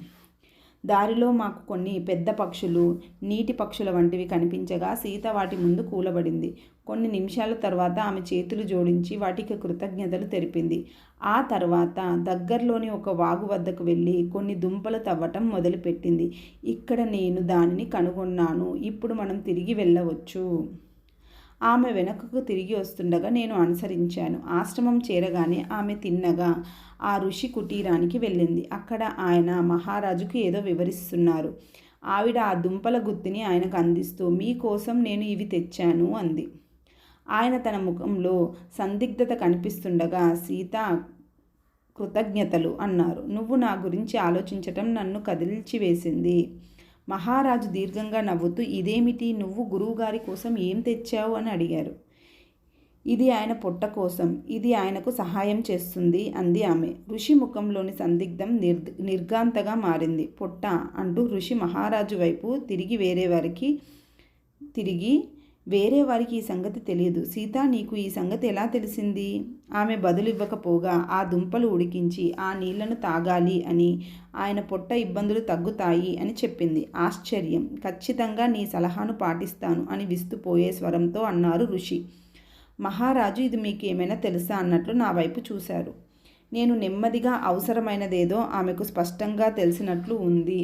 దారిలో మాకు కొన్ని పెద్ద పక్షులు, నీటి పక్షుల వంటివి కనిపించగా సీత వాటి ముందు కూలబడింది. కొన్ని నిమిషాల తర్వాత ఆమె చేతులు జోడించి వాటికి కృతజ్ఞతలు తెలిపింది. ఆ తర్వాత దగ్గరలోని ఒక వాగు వద్దకు వెళ్ళి కొన్ని దుంపలు తవ్వటం మొదలుపెట్టింది. ఇక్కడ నేను దానిని కనుగొన్నాను. ఇప్పుడు మనం తిరిగి వెళ్ళవచ్చు. ఆమె వెనుకకు తిరిగి వస్తుండగా నేను అనుసరించాను. ఆశ్రమం చేరగానే ఆమె తిన్నగా ఆ ఋషి కుటీరానికి వెళ్ళింది. అక్కడ ఆయన మహారాజుకు ఏదో వివరిస్తున్నారు. ఆవిడ ఆ దుంపల గుత్తిని ఆయనకు అందిస్తూ, మీకోసం నేను ఇవి తెచ్చాను అంది. ఆయన తన ముఖంలో సందిగ్ధత కనిపిస్తుండగా, సీత కృతజ్ఞతలు అన్నారు. నువ్వు నా గురించి ఆలోచించటం నన్ను కదిల్చివేసింది. మహారాజు దీర్ఘంగా నవ్వుతూ, ఇదేమిటి, నువ్వు గురువుగారి కోసం ఏం తెచ్చావు అని అడిగారు. ఇది ఆయన పొట్ట కోసం, ఇది ఆయనకు సహాయం చేస్తుంది అంది ఆమె. ఋషి ముఖంలోని సందిగ్ధం నిర్ఘాంతగా మారింది. పొట్ట అంటూ ఋషి మహారాజు వైపు తిరిగి వేరే వారికి ఈ సంగతి తెలియదు. సీత, నీకు ఈ సంగతి ఎలా తెలిసింది? ఆమె బదులివ్వకపోగా, ఆ దుంపలు ఉడికించి ఆ నీళ్లను తాగాలి అని, ఆయన పొట్ట ఇబ్బందులు తగ్గుతాయి అని చెప్పింది. ఆశ్చర్యం. ఖచ్చితంగా నీ సలహాను పాటిస్తాను అని విస్తుపోయే స్వరంతో అన్నారు ఋషి. మహారాజు ఇది మీకేమైనా తెలుసా అన్నట్లు నా వైపు చూశారు. నేను నెమ్మదిగా అవసరమైనదేదో ఆమెకు స్పష్టంగా తెలిసినట్లు ఉంది.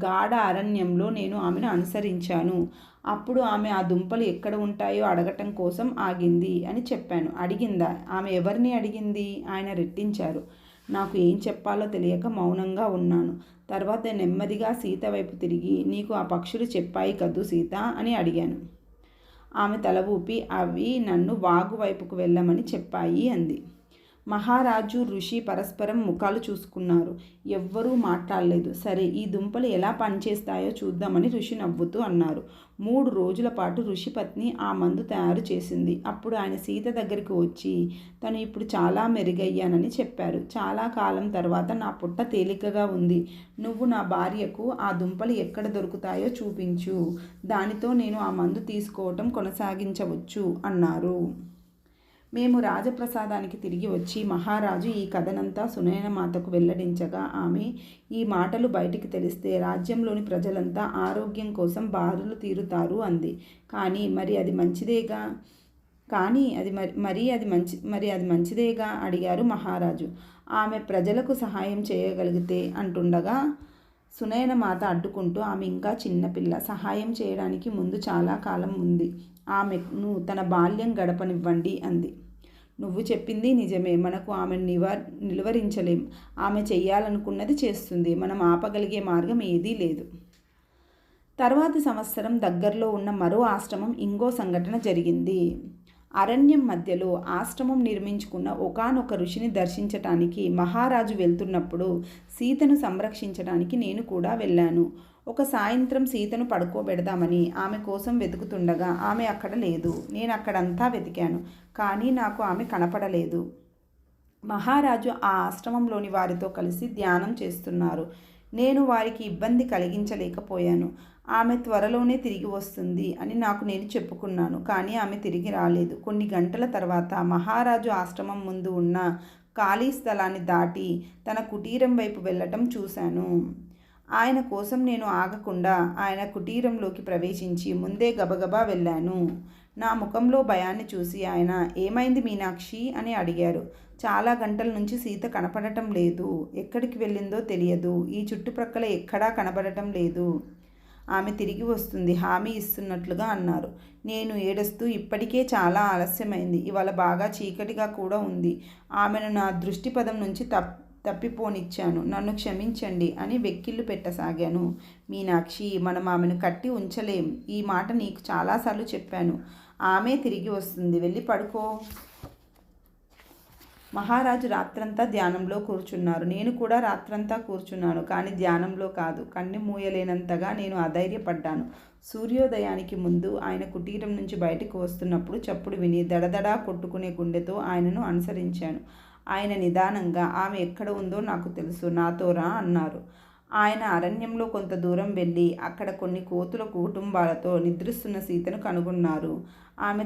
గాఢ అరణ్యంలో నేను ఆమెను అనుసరించాను. అప్పుడు ఆమె ఆ దుంపలు ఎక్కడ ఉంటాయో అడగటం కోసం ఆగింది అని చెప్పాను. అడిగిందా? ఆమె ఎవరిని అడిగింది? ఆయన రెట్టించారు. నాకు ఏం చెప్పాలో తెలియక మౌనంగా ఉన్నాను. తర్వాత నెమ్మదిగా సీత వైపు తిరిగి, నీకు ఆ పక్షులు చెప్పాయి కదూ సీత అని అడిగాను. ఆమె తల ఊపి, అవి నన్ను వాగు వైపుకు వెళ్ళమని చెప్పాయి అంది. మహారాజు ఋషి పరస్పరం ముఖాలు చూసుకున్నారు. ఎవ్వరూ మాట్లాడలేదు. సరే, ఈ దుంపలు ఎలా పనిచేస్తాయో చూద్దామని ఋషి నవ్వుతూ అన్నారు. 3 రోజుల పాటు ఋషి పత్ని ఆ మందు తయారు చేసింది. అప్పుడు ఆయన సీత దగ్గరికి వచ్చి, తను ఇప్పుడు చాలా మెరుగయ్యానని చెప్పారు. చాలా కాలం తర్వాత నా పుట్ట తేలికగా ఉంది. నువ్వు నా భార్యకు ఆ దుంపలు ఎక్కడ దొరుకుతాయో చూపించు. దానితో నేను ఆ మందు తీసుకోవటం కొనసాగించవచ్చు అన్నారు. మేము రాజప్రసాదానికి తిరిగి వచ్చి మహారాజు ఈ కథనంతా సునయనమాతకు వెల్లడించగా, ఆమె, ఈ మాటలు బయటికి తెలిస్తే రాజ్యంలోని ప్రజలంతా ఆరోగ్యం కోసం బారులు తీరుతారు అంది. కానీ అది మంచిదేగా అడిగారు మహారాజు. ఆమె ప్రజలకు సహాయం చేయగలిగితే అంటుండగా, సునయనమాత అడ్డుకుంటూ, ఆమె ఇంకా చిన్నపిల్ల, సహాయం చేయడానికి ముందు చాలా కాలం ఉంది. ఆమెను తన బాల్యం గడపనివ్వండి అంది. నువ్వు చెప్పింది నిజమే. మనకు ఆమెను నిలువరించలేం. ఆమె చెయ్యాలనుకున్నది చేస్తుంది. మనం ఆపగలిగే మార్గం ఏదీ లేదు. తర్వాతి సంవత్సరం దగ్గరలో ఉన్న మరో ఆశ్రమం ఇంకో సంఘటన జరిగింది. అరణ్యం మధ్యలో ఆశ్రమం నిర్మించుకున్న ఒకానొక ఋషిని దర్శించటానికి మహారాజు వెళ్తున్నప్పుడు సీతను సంరక్షించడానికి నేను కూడా వెళ్ళాను. ఒక సాయంత్రం సీతను పడుకోబెడదామని ఆమె కోసం వెతుకుతుండగా ఆమె అక్కడ లేదు. నేను అక్కడంతా వెతికాను, కానీ నాకు ఆమె కనపడలేదు. మహారాజు ఆ ఆశ్రమంలోని వారితో కలిసి ధ్యానం చేస్తున్నారు. నేను వారికి ఇబ్బంది కలిగించలేకపోయాను. ఆమె త్వరలోనే తిరిగి వస్తుంది అని నాకు నేను చెప్పుకున్నాను. కానీ ఆమె తిరిగి రాలేదు. కొన్ని గంటల తర్వాత మహారాజు ఆశ్రమం ముందు ఉన్న ఖాళీ స్థలాన్ని దాటి తన కుటీరం వైపు వెళ్ళటం చూశాను. ఆయన కోసం నేను ఆగకుండా ఆయన కుటీరంలోకి ప్రవేశించి ముందే గబగబా వెళ్ళాను. నా ముఖంలో భయాన్ని చూసి ఆయన, ఏమైంది మీనాక్షి అని అడిగారు. చాలా గంటల నుంచి సీత కనపడటం లేదు. ఎక్కడికి వెళ్ళిందో తెలియదు. ఈ చుట్టుప్రక్కల ఎక్కడా కనపడటం లేదు. ఆమె తిరిగి వస్తుంది, హామీ ఇస్తున్నట్లుగా అన్నారు. నేను ఏడుస్తూ, ఇప్పటికే చాలా ఆలస్యమైంది. ఇవాళ బాగా చీకటిగా కూడా ఉంది. ఆమెను నా దృష్టిపథం నుంచి తప్పిపోనిచ్చాను. నన్ను క్షమించండి అని వెక్కిళ్ళు పెట్టసాగాను. మీనాక్షి, మనం ఆమెను కట్టి ఉంచలేం. ఈ మాట నీకు చాలాసార్లు చెప్పాను. ఆమె తిరిగి వస్తుంది. వెళ్ళి పడుకో. మహారాజు రాత్రంతా ధ్యానంలో కూర్చున్నారు. నేను కూడా రాత్రంతా కూర్చున్నాను, కానీ ధ్యానంలో కాదు. కన్ను మూయలేనంతగా నేను అధైర్యపడ్డాను. సూర్యోదయానికి ముందు ఆయన కుటీరం నుంచి బయటకు వస్తున్నప్పుడు చప్పుడు విని దడదడా కొట్టుకునే గుండెతో ఆయనను అనుసరించాను. ఆయన నిదానంగా, ఆమె ఎక్కడ ఉందో నాకు తెలుసు, నాతో రా అన్నారు. ఆయన అరణ్యంలో కొంత దూరం వెళ్ళి అక్కడ కొన్ని కోతుల కుటుంబాలతో నిద్రిస్తున్న సీతను కనుగొన్నారు. ఆమె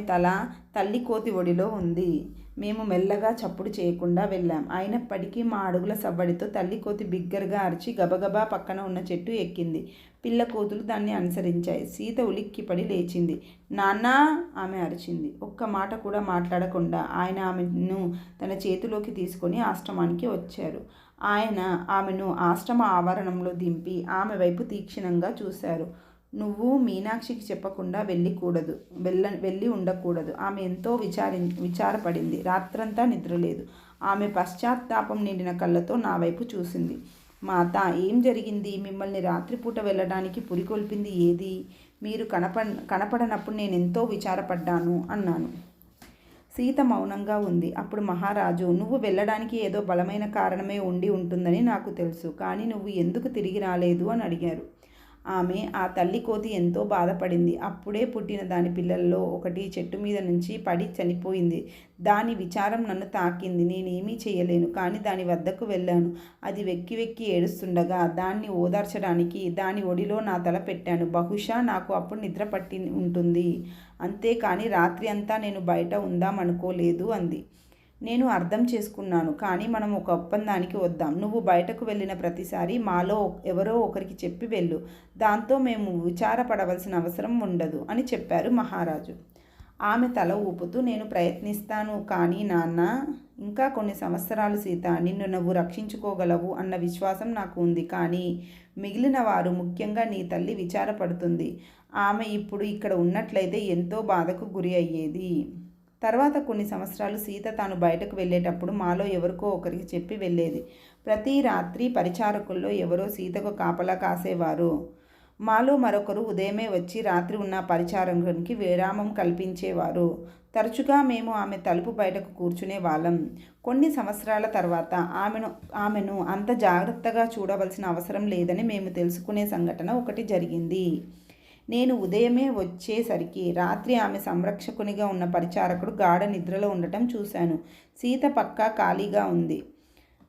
తల తల్లి కోతి ఒడిలో ఉంది. మేము మెల్లగా చప్పుడు చేయకుండా వెళ్ళాం. అయినప్పటికీ మా అడుగుల సవ్వడితో తల్లి కోతి బిగ్గరగా అరిచి గబగబా పక్కన ఉన్న చెట్టు ఎక్కింది. పిల్ల కోతులు దాన్ని అనుసరించాయి. సీత ఉలిక్కిపడి లేచింది. నాన్నా ఆమె అరిచింది. ఒక్క మాట కూడా మాట్లాడకుండా ఆయన ఆమెను తన చేతిలోకి తీసుకొని ఆశ్రమానికి వచ్చారు. ఆయన ఆమెను ఆశ్రమ ఆవరణంలో దింపి ఆమె వైపు తీక్షణంగా చూశారు. నువ్వు మీనాక్షికి చెప్పకుండా వెళ్ళి ఉండకూడదు. ఆమె ఎంతో విచారపడింది. రాత్రంతా నిద్రలేదు. ఆమె పశ్చాత్తాపం నిండిన కళ్ళతో నా వైపు చూసింది. మాత, ఏం జరిగింది? మిమ్మల్ని రాత్రిపూట వెళ్ళడానికి పురికొల్పింది ఏది? మీరు కనపడనప్పుడు నేనెంతో విచారపడ్డాను అన్నాను. సీత మౌనంగా ఉంది. అప్పుడు మహారాజు, నువ్వు వెళ్ళడానికి ఏదో బలమైన కారణమే ఉండి ఉంటుందని నాకు తెలుసు. కానీ నువ్వు ఎందుకు తిరిగి రాలేదు అని అడిగారు. ఆమె, ఆ తల్లి కోతి ఎంతో బాధపడింది. అప్పుడే పుట్టిన దాని పిల్లల్లో ఒకటి చెట్టు మీద నుంచి పడి చనిపోయింది. దాని విచారం నన్ను తాకింది. నేనేమీ చేయలేను. కానీ దాని వద్దకు వెళ్ళాను. అది వెక్కి వెక్కి ఏడుస్తుండగా దాన్ని ఓదార్చడానికి దాని ఒడిలో నా తల పెట్టాను. బహుశా నాకు అప్పుడు నిద్ర పట్టి ఉంటుంది. అంతేకాని రాత్రి అంతా నేను బయట ఉందామనుకోలేదు అంది. నేను అర్థం చేసుకున్నాను. కానీ మనం ఒక ఒప్పందానికి వద్దాం. నువ్వు బయటకు వెళ్ళిన ప్రతిసారి మాలో ఎవరో ఒకరికి చెప్పి వెళ్ళు. దాంతో మేము విచారపడవలసిన అవసరం ఉండదు అని చెప్పారు మహారాజు. ఆమె తల ఊపుతూ, నేను ప్రయత్నిస్తాను. కానీ నాన్న, ఇంకా కొన్ని సంవత్సరాలు సీత, నిన్ను నువ్వు రక్షించుకోగలవు అన్న విశ్వాసం నాకు ఉంది. కానీ మిగిలిన వారు, ముఖ్యంగా నీ తల్లి విచారపడుతుంది. ఆమె ఇప్పుడు ఇక్కడ ఉన్నట్లయితే ఎంతో బాధకు గురి అయ్యేది. తర్వాత కొన్ని సంవత్సరాలు సీత తాను బయటకు వెళ్ళేటప్పుడు మాలో ఎవరికో ఒకరికి చెప్పి వెళ్ళేది. ప్రతి రాత్రి పరిచారకుల్లో ఎవరో సీతకు కాపలా కాసేవారు. మాలో మరొకరు ఉదయమే వచ్చి రాత్రి ఉన్న పరిచారకునికి విరామం కల్పించేవారు. తరచుగా మేము ఆమె తలుపు బయటకు కూర్చునే వాళ్ళం. కొన్ని సంవత్సరాల తర్వాత ఆమెను అంత జాగ్రత్తగా చూడవలసిన అవసరం లేదని మేము తెలుసుకునే సంఘటన ఒకటి జరిగింది. నేను ఉదయమే వచ్చేసరికి రాత్రి ఆమె సంరక్షకునిగా ఉన్న పరిచారకుడు గాఢ నిద్రలో ఉండటం చూశాను. సీత పక్కా ఖాళీగా ఉంది.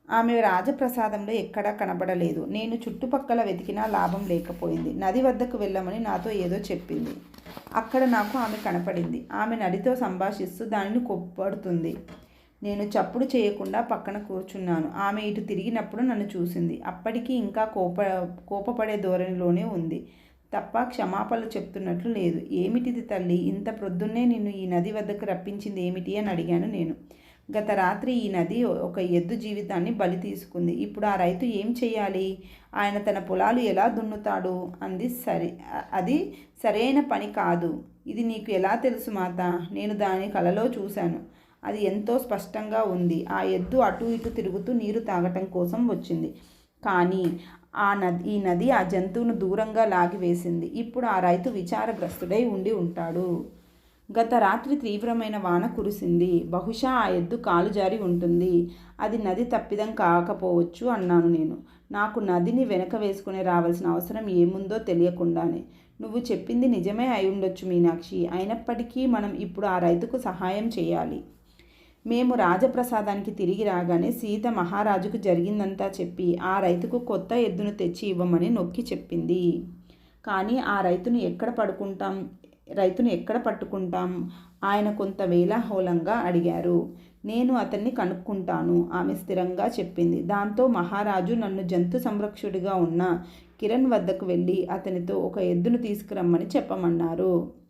ఆమె రాజప్రసాదంలో ఎక్కడా కనబడలేదు. నేను చుట్టుపక్కల వెతికినా లాభం లేకపోయింది. నది వద్దకు వెళ్ళమని నాతో ఏదో చెప్పింది. అక్కడ నాకు ఆమె కనపడింది. ఆమె నదితో సంభాషిస్తూ దానిని కొప్పడుతుంది. నేను చప్పుడు చేయకుండా పక్కన కూర్చున్నాను. ఆమె ఇటు తిరిగినప్పుడు నన్ను చూసింది. అప్పటికీ ఇంకా కోపపడే ధోరణిలోనే ఉంది తప్ప క్షమాపణలు చెప్తున్నట్లు లేదు. ఏమిటిది తల్లి? ఇంత ప్రొద్దున్నే నిన్ను ఈ నది వద్దకు రప్పించింది ఏమిటి అని అడిగాను నేను. గత రాత్రి ఈ నది ఒక ఎద్దు జీవితాన్ని బలి తీసుకుంది. ఇప్పుడు ఆ రైతు ఏం చేయాలి? ఆయన తన పొలాలు ఎలా దున్నుతాడు? అది సరైన పని కాదు. ఇది నీకు ఎలా తెలుసు మాత? నేను దాని కలలో చూశాను. అది ఎంతో స్పష్టంగా ఉంది. ఆ ఎద్దు అటు ఇటు తిరుగుతూ నీరు తాగటం కోసం వచ్చింది. కానీ ఈ నది ఆ జంతువును దూరంగా లాగివేసింది. ఇప్పుడు ఆ రైతు విచారగ్రస్తుడై ఉండి ఉంటాడు. గత రాత్రి తీవ్రమైన వాన కురిసింది. బహుశా ఆ ఎద్దు కాలు జారి ఉంటుంది. అది నది తప్పిదం కాకపోవచ్చు అన్నాను నేను. నాకు నదిని వెనక వేసుకుని రావాల్సిన అవసరం ఏముందో తెలియకుండానే. నువ్వు చెప్పింది నిజమే అయి ఉండొచ్చు మీనాక్షి. అయినప్పటికీ మనం ఇప్పుడు ఆ రైతుకు సహాయం చేయాలి. మేము రాజప్రసాదానికి తిరిగి రాగానే సీత మహారాజుకు జరిగిందంతా చెప్పి ఆ రైతుకు కొత్త ఎద్దును తెచ్చి ఇవ్వమని నొక్కి చెప్పింది. కానీ ఆ రైతును ఎక్కడ పట్టుకుంటాం? ఆయన కొంత వేలాహోలంగా అడిగారు. నేను అతన్ని కనుక్కుంటాను, ఆమె స్థిరంగా చెప్పింది. దాంతో మహారాజు నన్ను జంతు సంరక్షకుడిగా ఉన్న కిరణ్ వద్దకు వెళ్ళి అతనితో ఒక ఎద్దును తీసుకురమ్మని చెప్పమన్నారు.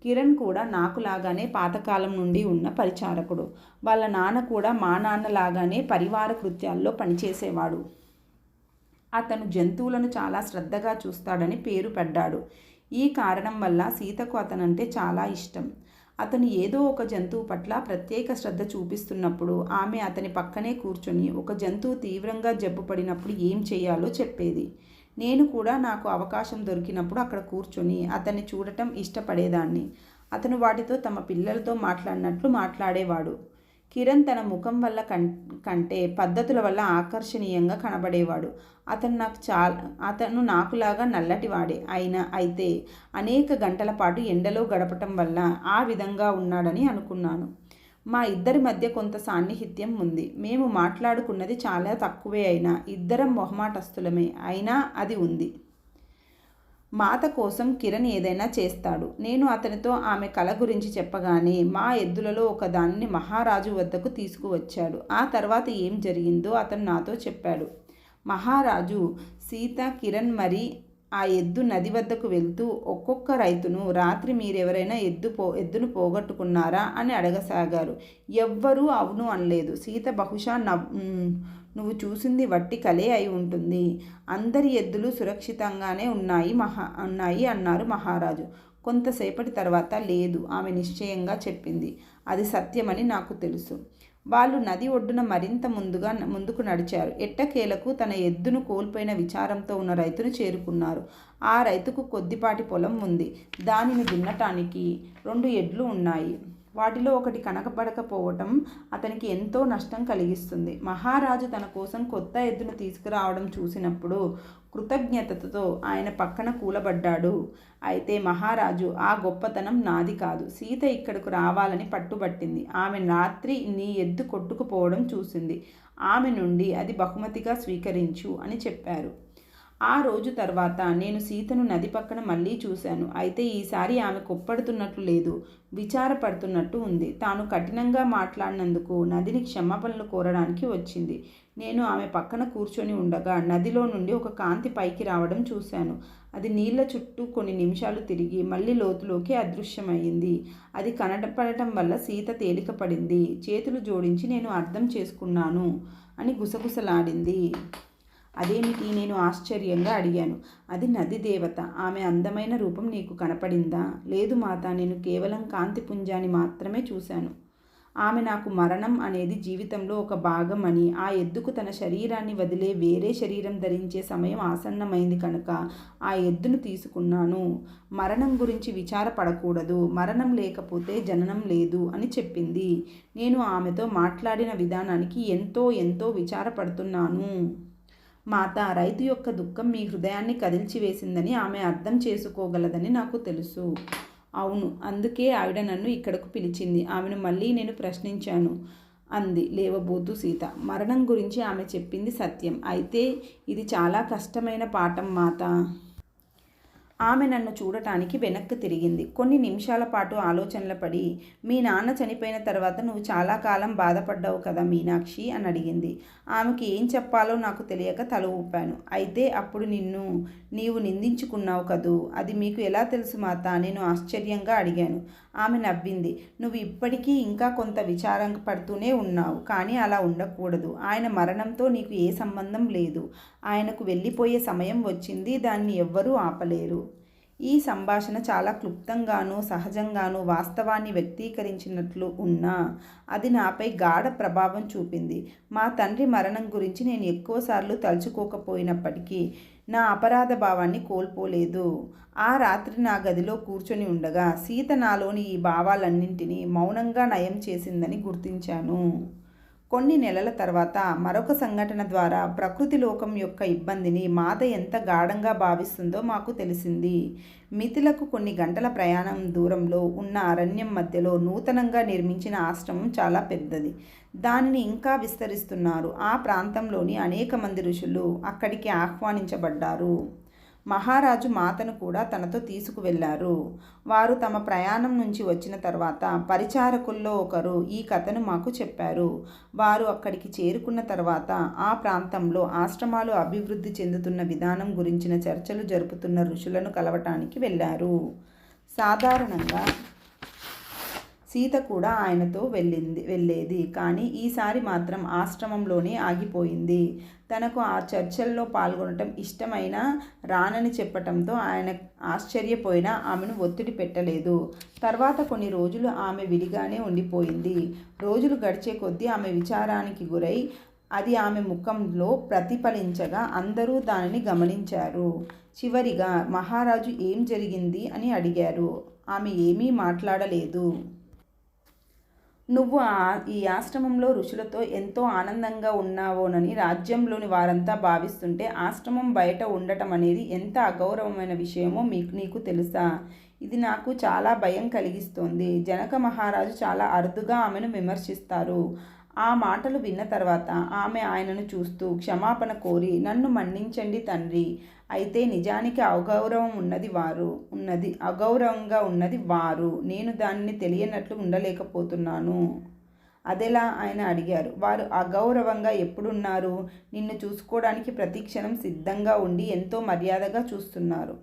కిరణ్ కూడా నాకులాగానే పాతకాలం నుండి ఉన్న పరిచారకుడు. వాళ్ళ నాన్న కూడా మా నాన్నలాగానే పరివార కృత్యాల్లో పనిచేసేవాడు. అతను జంతువులను చాలా శ్రద్ధగా చూస్తాడని పేరు పడ్డాడు. ఈ కారణం వల్ల సీతకు అతనంటే చాలా ఇష్టం. అతను ఏదో ఒక జంతువు పట్ల ప్రత్యేక శ్రద్ధ చూపిస్తున్నప్పుడు ఆమె అతని పక్కనే కూర్చొని ఒక జంతువు తీవ్రంగా జబ్బు పడినప్పుడు ఏం చేయాలో చెప్పేది. నేను కూడా నాకు అవకాశం దొరికినప్పుడు అక్కడ కూర్చొని అతన్ని చూడటం ఇష్టపడేదాన్ని. అతను వాటితో తమ పిల్లలతో మాట్లాడినట్లు మాట్లాడేవాడు. కిరణ్ తన ముఖం వల్ల కంటే పద్ధతుల వల్ల ఆకర్షణీయంగా కనబడేవాడు. అతను నాకులాగా నల్లటివాడే అయితే అనేక గంటల పాటు ఎండలో గడపటం వల్ల ఆ విధంగా ఉన్నాడని అనుకున్నాను. మా ఇద్దరి మధ్య కొంత సాన్నిహిత్యం ఉంది. మేము మాట్లాడుకున్నది చాలా తక్కువే అయినా ఇద్దరం మొహమాటస్తులమే అయినా అది ఉంది. మాత కోసం కిరణ్ ఏదైనా చేస్తాడు. నేను అతనితో ఆమె కల గురించి చెప్పగానే మా ఎద్దులలో ఒకదానిని మహారాజు వద్దకు తీసుకువచ్చాడు. ఆ తర్వాత ఏం జరిగిందో అతను నాతో చెప్పాడు. మహారాజు సీత, కిరణ్ మరి ఆ ఎద్దు నది వద్దకు వెళ్తూ ఒక్కొక్క రైతును, రాత్రి మీరెవరైనా ఎద్దును పోగొట్టుకున్నారా అని అడగసాగారు. ఎవ్వరూ అవును అనలేదు. సీత బహుశా నువ్వు చూసింది వట్టి కలే అయి ఉంటుంది. అందరి ఎద్దులు సురక్షితంగానే ఉన్నాయి అన్నారు మహారాజు. కొంతసేపటి తర్వాత లేదు, ఆమె నిశ్చయంగా చెప్పింది. అది సత్యమని నాకు తెలుసు. వాళ్ళు నది ఒడ్డున మరింత ముందుకు నడిచారు. ఎట్టకేలకు తన ఎద్దును కోల్పోయిన విచారంతో ఉన్న రైతును చేరుకున్నారు. ఆ రైతుకు కొద్దిపాటి పొలం ఉంది. దానిని దున్నటానికి 2 ఎడ్లు ఉన్నాయి. వాటిలో ఒకటి కనకపడకపోవటం అతనికి ఎంతో నష్టం కలిగిస్తుంది. మహారాజు తన కోసం కొత్త ఎద్దును తీసుకురావడం చూసినప్పుడు కృతజ్ఞతతో ఆయన పక్కన కూలబడ్డాడు. అయితే మహారాజు, ఆ గొప్పతనం నాది కాదు. సీత ఇక్కడకు రావాలని పట్టుబట్టింది. ఆమె రాత్రి నీ ఎద్దు కొట్టుకుపోవడం చూసింది. ఆమె నుండి అది బహుమతిగా స్వీకరించు అని చెప్పారు. ఆ రోజు తర్వాత నేను సీతను నది పక్కన మళ్ళీ చూశాను. అయితే ఈసారి ఆమె కొప్పడుతున్నట్లు లేదు, విచారపడుతున్నట్టు ఉంది. తాను కఠినంగా మాట్లాడినందుకు నదిని క్షమాపణలు కోరడానికి వచ్చింది. నేను ఆమె పక్కన కూర్చొని ఉండగా నదిలో నుండి ఒక కాంతి పైకి రావడం చూశాను. అది నీళ్ల చుట్టూ కొన్ని నిమిషాలు తిరిగి మళ్ళీ లోతులోకి అదృశ్యమైంది. అది కనపడటం వల్ల సీత తేలికపడింది. చేతులు జోడించి నేను అర్థం చేసుకున్నాను అని గుసగుసలాడింది. అదేమిటి? నేను ఆశ్చర్యంగా అడిగాను. అది నది దేవత. ఆమె అందమైన రూపం నీకు కనపడిందా? లేదు మాత, నేను కేవలం కాంతిపుంజాన్ని మాత్రమే చూశాను. ఆమె నాకు మరణం అనేది జీవితంలో ఒక భాగం అని, ఆ ఎద్దుకు తన శరీరాన్ని వదిలే వేరే శరీరం ధరించే సమయం ఆసన్నమైంది కనుక ఆ ఎద్దును తీసుకున్నాను. మరణం గురించి విచారపడకూడదు, మరణం లేకపోతే జననం లేదు అని చెప్పింది. నేను ఆమెతో మాట్లాడిన విధానానికి ఎంతో విచారపడుతున్నాను మాత. రైతు యొక్క దుఃఖం మీ హృదయాన్ని కదిల్చివేసిందని ఆమె అర్థం చేసుకోగలదని నాకు తెలుసు. అవును, అందుకే ఆవిడ నన్ను ఇక్కడకు పిలిచింది. ఆమెను మళ్ళీ నేను ప్రశ్నించాను అంది లేవబోతూ సీత. మరణం గురించి ఆమె చెప్పింది సత్యం. అయితే ఇది చాలా కష్టమైన పాఠం మాత. ఆమె నన్ను చూడటానికి వెనక్కి తిరిగింది. కొన్ని నిమిషాల పాటు ఆలోచనలు పడి, మీ నాన్న చనిపోయిన తర్వాత నువ్వు చాలా కాలం బాధపడ్డావు కదా మీనాక్షి అని అడిగింది. ఆమెకి ఏం చెప్పాలో నాకు తెలియక తల ఊపాను. అయితే అప్పుడు నీవు నిందించుకున్నావు కదూ, అది మీకు ఎలా తెలుసు మాత? నేను ఆశ్చర్యంగా అడిగాను. ఆమె నవ్వింది. నువ్వు ఇప్పటికీ ఇంకా కొంత విచారం పడుతూనే ఉన్నావు, కానీ అలా ఉండకూడదు. ఆయన మరణంతో నీకు ఏ సంబంధం లేదు. ఆయనకు వెళ్ళిపోయే సమయం వచ్చింది, దాన్ని ఎవ్వరూ ఆపలేరు. ఈ సంభాషణ చాలా క్లుప్తంగానూ సహజంగానూ వాస్తవాన్ని వ్యక్తీకరించినట్లు ఉన్నా అది నాపై గాఢ ప్రభావం చూపింది. మా తండ్రి మరణం గురించి నేను ఎక్కువసార్లు తలుచుకోకపోయినప్పటికీ నా అపరాధ భావాన్ని కోల్పోలేదు. ఆ రాత్రి నా గదిలో కూర్చొని ఉండగా సీత నాలోని ఈ భావాలన్నింటినీ మౌనంగా నయం చేసిందని గుర్తించాను. కొన్ని నెలల తర్వాత మరొక సంఘటన ద్వారా ప్రకృతి లోకం యొక్క ఇబ్బందిని మాత ఎంత గాఢంగా భావిస్తుందో మాకు తెలిసింది. మిథిలకు కొన్ని గంటల ప్రయాణం దూరంలో ఉన్న అరణ్యం మధ్యలో నూతనంగా నిర్మించిన ఆశ్రమం చాలా పెద్దది. దానిని ఇంకా విస్తరిస్తున్నారు. ఆ ప్రాంతంలోని అనేక మంది ఋషులు అక్కడికి ఆహ్వానించబడ్డారు. మహారాజు మాతను కూడా తనతో తీసుకువెళ్లారు. వారు తమ ప్రయాణం నుంచి వచ్చిన తర్వాత పరిచారకుల్లో ఒకరు ఈ కథను మాకు చెప్పారు. వారు అక్కడికి చేరుకున్న తర్వాత ఆ ప్రాంతంలో ఆశ్రమాలు అభివృద్ధి చెందుతున్న విధానం గురించిన చర్చలు జరుపుతున్న ఋషులను కలవటానికి వెళ్ళారు. సాధారణంగా సీత కూడా ఆయనతో వెళ్ళేది, కానీ ఈసారి మాత్రం ఆశ్రమంలోనే ఆగిపోయింది. తనకు ఆ చర్చల్లో పాల్గొనటం ఇష్టమైనా రానని చెప్పటంతో ఆయన ఆశ్చర్యపోయినా ఆమెను ఒత్తిడి పెట్టలేదు. తర్వాత కొన్ని రోజులు ఆమె విడిగానే ఉండిపోయింది. రోజులు గడిచే కొద్దీ ఆమె విచారానికి గురై అది ఆమె ముఖంలో ప్రతిఫలించగా అందరూ దానిని గమనించారు. చివరిగా మహారాజు ఏం జరిగింది అని అడిగారు. ఆమె ఏమీ మాట్లాడలేదు. నువ్వు ఈ ఆశ్రమంలో ఋషులతో ఎంతో ఆనందంగా ఉన్నావోనని రాజ్యంలోని వారంతా భావిస్తుంటే ఆశ్రమం బయట ఉండటం అనేది ఎంత అగౌరవమైన విషయమో నీకు తెలుసా? ఇది నాకు చాలా భయం కలిగిస్తోంది. జనక మహారాజు చాలా అరుదుగా ఆమెను విమర్శిస్తారు. ఆ మాటలు విన్న తర్వాత ఆమె ఆయనను చూస్తూ క్షమాపణ కోరి, నన్ను మన్నించండి తండ్రి, అయితే నిజానికి అగౌరవంగా ఉన్నది వారు, నేను దానిని తెలియనట్లు ఉండలేకపోతున్నాను. అదెలా? ఆయన అడిగారు. వారు అగౌరవంగా ఎప్పుడున్నారు? నిన్ను చూసుకోవడానికి ప్రతిక్షణం సిద్ధంగా ఉండి ఎంతో మర్యాదగా చూస్తున్నారు.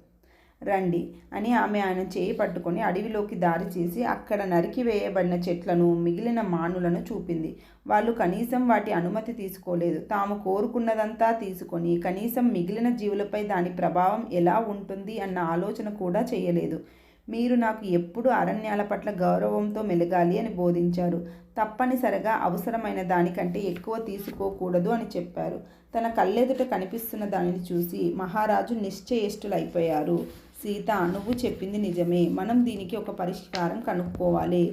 రండి అని ఆమె ఆయన చేయి పట్టుకొని అడవిలోకి దారి చేసి అక్కడ నరికివేయబడిన చెట్లను, మిగిలిన మానులను చూపింది. వాళ్ళు కనీసం వాటి అనుమతి తీసుకోలేదు. తాము కోరుకున్నదంతా తీసుకొని కనీసం మిగిలిన జీవులపై దాని ప్రభావం ఎలా ఉంటుంది అన్న ఆలోచన కూడా చేయలేదు. మీరు నాకు ఎప్పుడు అరణ్యాల పట్ల గౌరవంతో మెలగాలి అని బోధించారు. తప్పనిసరిగా అవసరమైన దానికంటే ఎక్కువ తీసుకోకూడదు అని చెప్పారు. తన కళ్ళెదుట కనిపిస్తున్న దానిని చూసి మహారాజు నిశ్చేష్టులైపోయారు. సీత, నువ్వు చెప్పింది నిజమే. మనం దీనికి ఒక పరిష్కారం కనుక్కోవాలి.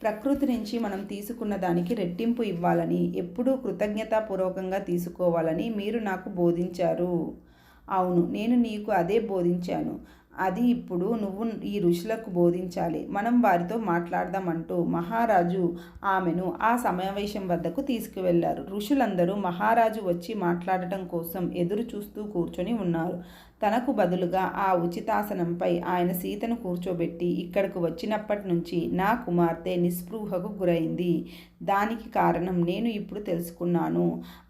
ప్రకృతి నుంచి మనం తీసుకున్న దానికి రెట్టింపు ఇవ్వాలని, ఎప్పుడూ కృతజ్ఞతాపూర్వకంగా తీసుకోవాలని మీరు నాకు బోధించారు. అవును, నేను నీకు అదే బోధించాను. అది ఇప్పుడు నువ్వు ఈ ఋషులకు బోధించాలి. మనం వారితో మాట్లాడదామంటూ మహారాజు ఆమెను ఆ సమావేశం వద్దకు తీసుకువెళ్లారు. ఋషులందరూ మహారాజు వచ్చి మాట్లాడటం కోసం ఎదురు చూస్తూ కూర్చొని ఉన్నారు. తనకు బదులుగా ఆ ఉచితాసనంపై ఆయన సీతను కూర్చోబెట్టి, ఇక్కడకు వచ్చినప్పటి నుంచి నా కుమార్తె నిస్పృహకు గురైంది. దానికి కారణం నేను ఇప్పుడు తెలుసుకున్నాను.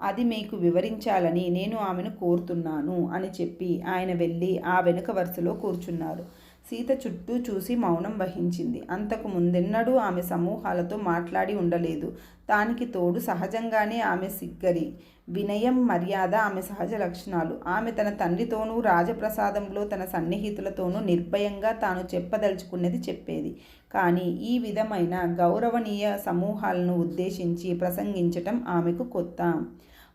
అది మీకు వివరించాలని నేను ఆమెను కోరుతున్నాను అని చెప్పి ఆయన వెళ్ళి ఆ వెనుక వరుసలో కూర్చున్నారు. సీత చుట్టూ చూసి మౌనం వహించింది. అంతకు ముందెన్నడూ ఆమె సమూహాలతో మాట్లాడి ఉండలేదు. దానికి తోడు సహజంగానే ఆమె సిగ్గరి. వినయం, మర్యాద ఆమె సహజ లక్షణాలు. ఆమె తన తండ్రితోనూ, రాజప్రసాదంలో తన సన్నిహితులతోనూ నిర్భయంగా తాను చెప్పదలుచుకున్నది చెప్పేది. కానీ ఈ విధమైన గౌరవనీయ సమూహాలను ఉద్దేశించి ప్రసంగించటం ఆమెకు కొత్త.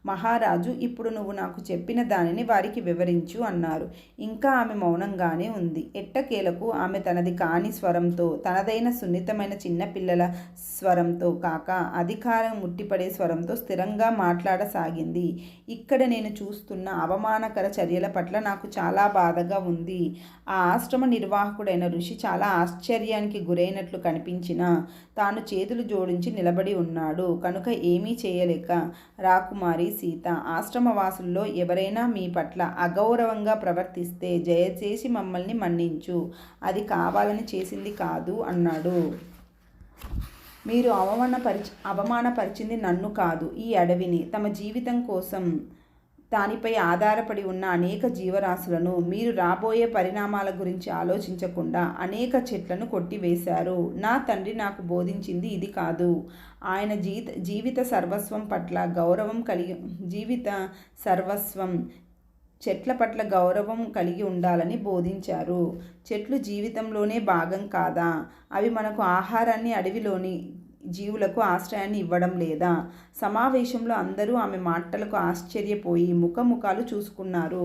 మహారాజు, ఇప్పుడు నువ్వు నాకు చెప్పిన దానిని వారికి వివరించు అన్నారు. ఇంకా ఆమె మౌనంగానే ఉంది. ఎట్టకేలకు ఆమె తనది కాని స్వరంతో, తనదైన సున్నితమైన చిన్నపిల్లల స్వరంతో కాక అధికారం ముట్టిపడే స్వరంతో స్థిరంగా మాట్లాడసాగింది. ఇక్కడ నేను చూస్తున్న అవమానకర చర్యల పట్ల నాకు చాలా బాధగా ఉంది. ఆ ఆశ్రమ నిర్వాహకుడైన ఋషి చాలా ఆశ్చర్యానికి గురైనట్లు కనిపించినా తాను చేతులు జోడించి నిలబడి ఉన్నాడు. కనుక ఏమీ చేయలేక, రాకుమారి సీత, ఆశ్రమవాసుల్లో ఎవరైనా మీ పట్ల అగౌరవంగా ప్రవర్తిస్తే దయచేసి మమ్మల్ని మన్నించు. అది కావాలని చేసింది కాదు అన్నాడు. మీరు అవమానపరిచింది నన్ను కాదు, ఈ అడవిని. తమ జీవితం కోసం దానిపై ఆధారపడి ఉన్న అనేక జీవరాశులను, మీరు రాబోయే పరిణామాల గురించి ఆలోచించకుండా అనేక చెట్లను కొట్టివేశారు. నా తండ్రి నాకు బోధించింది ఇది కాదు. ఆయన జీవిత సర్వస్వం పట్ల గౌరవం చెట్ల పట్ల గౌరవం కలిగి ఉండాలని బోధించారు. చెట్లు జీవితంలోనే భాగం కాదా? అవి మనకు ఆహారాన్ని, అడవిలోని జీవులకు ఆశ్రయాన్ని ఇవ్వడం లేదా? సమావేశంలో అందరూ ఆమె మాటలకు ఆశ్చర్యపోయి ముఖముఖాలు చూసుకున్నారు.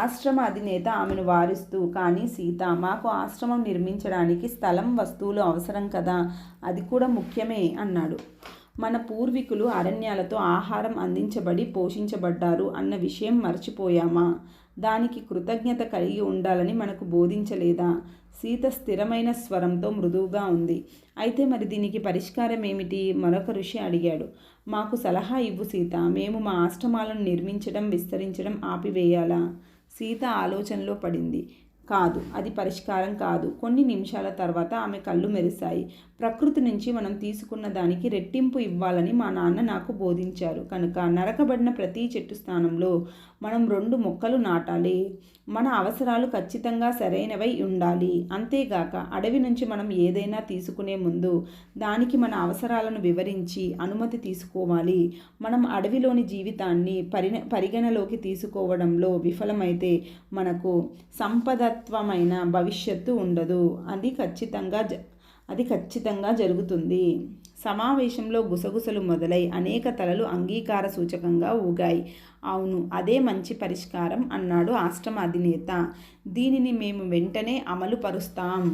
ఆశ్రమ అధినేత ఆమెను వారిస్తూ, కానీ సీత, మాకు ఆశ్రమం నిర్మించడానికి స్థలం, వస్తువులు అవసరం కదా, అది కూడా ముఖ్యమే అన్నాడు. మన పూర్వీకులు అరణ్యాలతో ఆహారం అందించబడి పోషించబడ్డారు అన్న విషయం మర్చిపోయామా? దానికి కృతజ్ఞత కలిగి ఉండాలని మనకు బోధించలేదా? సీత స్థిరమైన స్వరంతో మృదువుగా ఉంది. అయితే మరి దీనికి పరిష్కారం ఏమిటి? మరొక ఋషి అడిగాడు. మాకు సలహా ఇవ్వు సీత. మేము మా ఆశ్రమాలను నిర్మించడం, విస్తరించడం ఆపివేయాలా? సీత ఆలోచనలో పడింది. కాదు, అది పరిష్కారం కాదు. కొన్ని నిమిషాల తర్వాత ఆమె కళ్ళు మెరిశాయి. ప్రకృతి నుంచి మనం తీసుకున్న దానికి రెట్టింపు ఇవ్వాలని మా నాన్న నాకు బోధించారు. కనుక నరకబడిన ప్రతి చెట్టు స్థానంలో మనం 2 మొక్కలు నాటాలి. మన అవసరాలు ఖచ్చితంగా సరైనవై ఉండాలి. అంతేగాక అడవి నుంచి మనం ఏదైనా తీసుకునే ముందు దానికి మన అవసరాలను వివరించి అనుమతి తీసుకోవాలి. మనం అడవిలోని జీవితాన్ని పరిగణలోకి తీసుకోవడంలో విఫలమైతే మనకు సంపదత్వమైన భవిష్యత్తు ఉండదు. అది ఖచ్చితంగా జరుగుతుంది. సమావేశంలో గుసగుసలు మొదలై అనేక తలలు అంగీకార సూచకంగా ఊగాయి. అవును, అదే మంచి పరిష్కారం అన్నాడు ఆశ్రమ అధినేత. దీనిని మేము వెంటనే అమలు పరుస్తాం.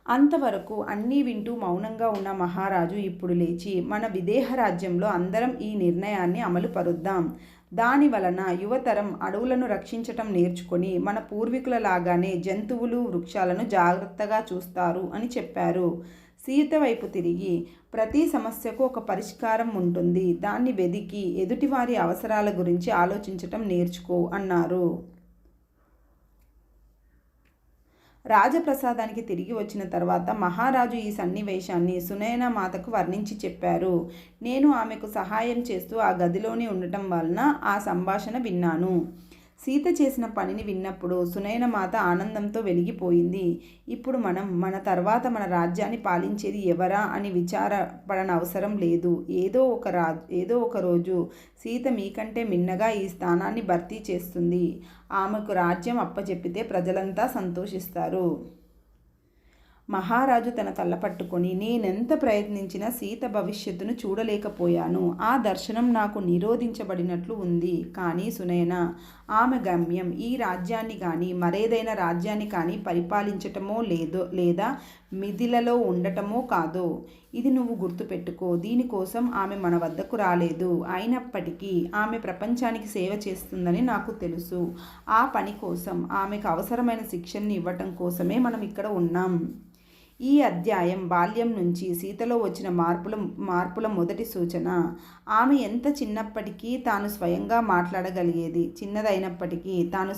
అంతవరకు అన్నీ వింటూ మౌనంగా ఉన్న మహారాజు ఇప్పుడు లేచి, మన విదేహ రాజ్యంలో అందరం ఈ నిర్ణయాన్ని అమలు పరుద్దాం. దాని వలన యువతరం అడవులను రక్షించటం నేర్చుకొని మన పూర్వీకుల లాగానే జంతువులు, వృక్షాలను జాగ్రత్తగా చూస్తారు అని చెప్పారు. సీత వైపు తిరిగి, ప్రతి సమస్యకు ఒక పరిష్కారం ఉంటుంది, దాన్ని వెదికి ఎదుటివారి అవసరాల గురించి ఆలోచించటం నేర్చుకో అన్నారు. రాజప్రసాదానికి తిరిగి వచ్చిన తర్వాత మహారాజు ఈ సన్నివేశాన్ని సునయన మాతకు వర్ణించి చెప్పారు. నేను ఆమెకు సహాయం చేస్తూ ఆ గదిలోనే ఉండటం వలన ఆ సంభాషణ విన్నాను. సీత చేసిన పనిని విన్నప్పుడు సునయన మాత ఆనందంతో వెలిగిపోయింది. ఇప్పుడు మనం మన తర్వాత మన రాజ్యాన్ని పాలించేది ఎవరా అని విచారపడనవసరం లేదు. ఏదో ఒక రోజు సీత మీకంటే మిన్నగా ఈ స్థానాన్ని భర్తీ చేస్తుంది. ఆమెకు రాజ్యం అప్పచెప్పితే ప్రజలంతా సంతోషిస్తారు. మహారాజు తన తల పట్టుకొని, నేనెంత ప్రయత్నించినా సీత భవిష్యత్తును చూడలేకపోయాను. ఆ దర్శనం నాకు నిరోధించబడినట్లు ఉంది. కానీ సునయన, ఆమె గమ్యం ఈ రాజ్యాన్ని కానీ మరేదైనా రాజ్యాన్ని కానీ పరిపాలించటమో లేదా మిథిలలో ఉండటమో కాదో, ఇది నువ్వు గుర్తుపెట్టుకో. దీనికోసం ఆమె మన వద్దకు రాలేదు. అయినప్పటికీ ఆమె ప్రపంచానికి సేవ చేస్తుందని నాకు తెలుసు. ఆ పని కోసం ఆమెకు అవసరమైన శిక్షణని ఇవ్వటం కోసమే మనం ఇక్కడ ఉన్నాం. ఈ అధ్యాయం బాల్యం నుంచి సీతలో వచ్చిన మార్పుల మొదటి సూచన. ఆమె ఎంత చిన్నదైనప్పటికీ తాను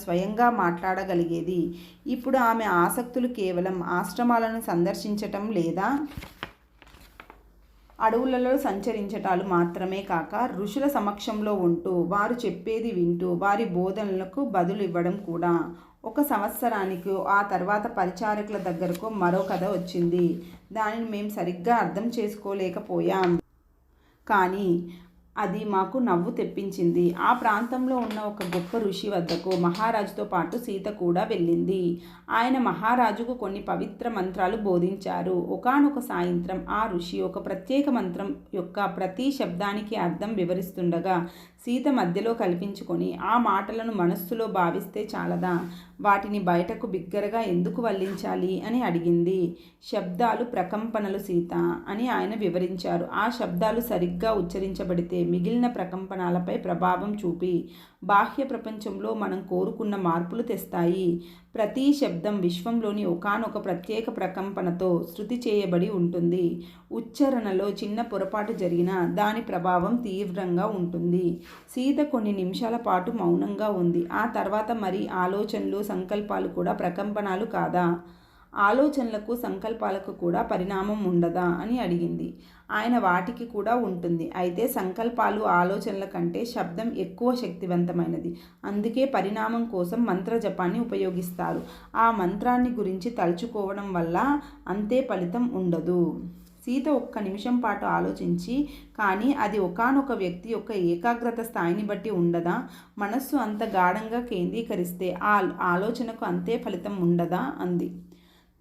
స్వయంగా మాట్లాడగలిగేది. ఇప్పుడు ఆమె ఆసక్తులు కేవలం ఆశ్రమాలను సందర్శించటం లేదా అడవులలో సంచరించటాలు మాత్రమే కాక, ఋషుల సమక్షంలో ఉంటూ వారు చెప్పేది వింటూ వారి బోధనలకు బదులు ఇవ్వడం కూడా. 1 సంవత్సరానికి ఆ తర్వాత పరిచారకుల దగ్గరకు మరో కథ వచ్చింది. దానిని మేము సరిగ్గా అర్థం చేసుకోలేకపోయాం. కానీ అది మాకు నవ్వు తెప్పించింది. ఆ ప్రాంతంలో ఉన్న ఒక గొప్ప ఋషి వద్దకు మహారాజుతో పాటు సీత కూడా వెళ్ళింది. ఆయన మహారాజుకు కొన్ని పవిత్ర మంత్రాలు బోధించారు. ఒకానొక సాయంత్రం ఆ ఋషి ఒక ప్రత్యేక మంత్రం యొక్క ప్రతి శబ్దానికి అర్థం వివరిస్తుండగా సీత మధ్యలో కల్పించుకొని, ఆ మాటలను మనస్సులో భావిస్తే చాలదా, వాటిని బయటకు బిగ్గరగా ఎందుకు వల్లించాలి అని అడిగింది. శబ్దాలు ప్రకంపనలు సీత అని ఆయన వివరించారు. ఆ శబ్దాలు సరిగ్గా ఉచ్చరించబడితే మిగిలిన ప్రకంపనాలపై ప్రభావం చూపి బాహ్య ప్రపంచంలో మనం కోరుకున్న మార్పులు తెస్తాయి. ప్రతి శబ్దం విశ్వంలోని ఒకానొక ప్రత్యేక ప్రకంపనతో శృతి చేయబడి ఉంటుంది. ఉచ్చారణలో చిన్న పొరపాటు జరిగినా దాని ప్రభావం తీవ్రంగా ఉంటుంది. సీత కొన్ని నిమిషాల పాటు మౌనంగా ఉంది. ఆ తర్వాత మరి ఆలోచనలు, సంకల్పాలు కూడా ప్రకంపనాలు కాదా? ఆలోచనలకు, సంకల్పాలకు కూడా పరిణామం ఉండదా అని అడిగింది. ఆయన వాటికి కూడా ఉంటుంది. అయితే సంకల్పాలు, ఆలోచనల కంటే శబ్దం ఎక్కువ శక్తివంతమైనది. అందుకే పరిణామం కోసం మంత్రజపాన్ని ఉపయోగిస్తారు. ఆ మంత్రాన్ని గురించి తలుచుకోవడం వల్ల అంతే ఫలితం ఉండదు. సీత 1 నిమిషం పాటు ఆలోచించి, కానీ అది ఒకానొక వ్యక్తి యొక్క ఏకాగ్రత స్థాయిని బట్టి ఉండదా? మనస్సు అంత గాఢంగా కేంద్రీకరిస్తే ఆ ఆలోచనకు అంతే ఫలితం ఉండదా అంది.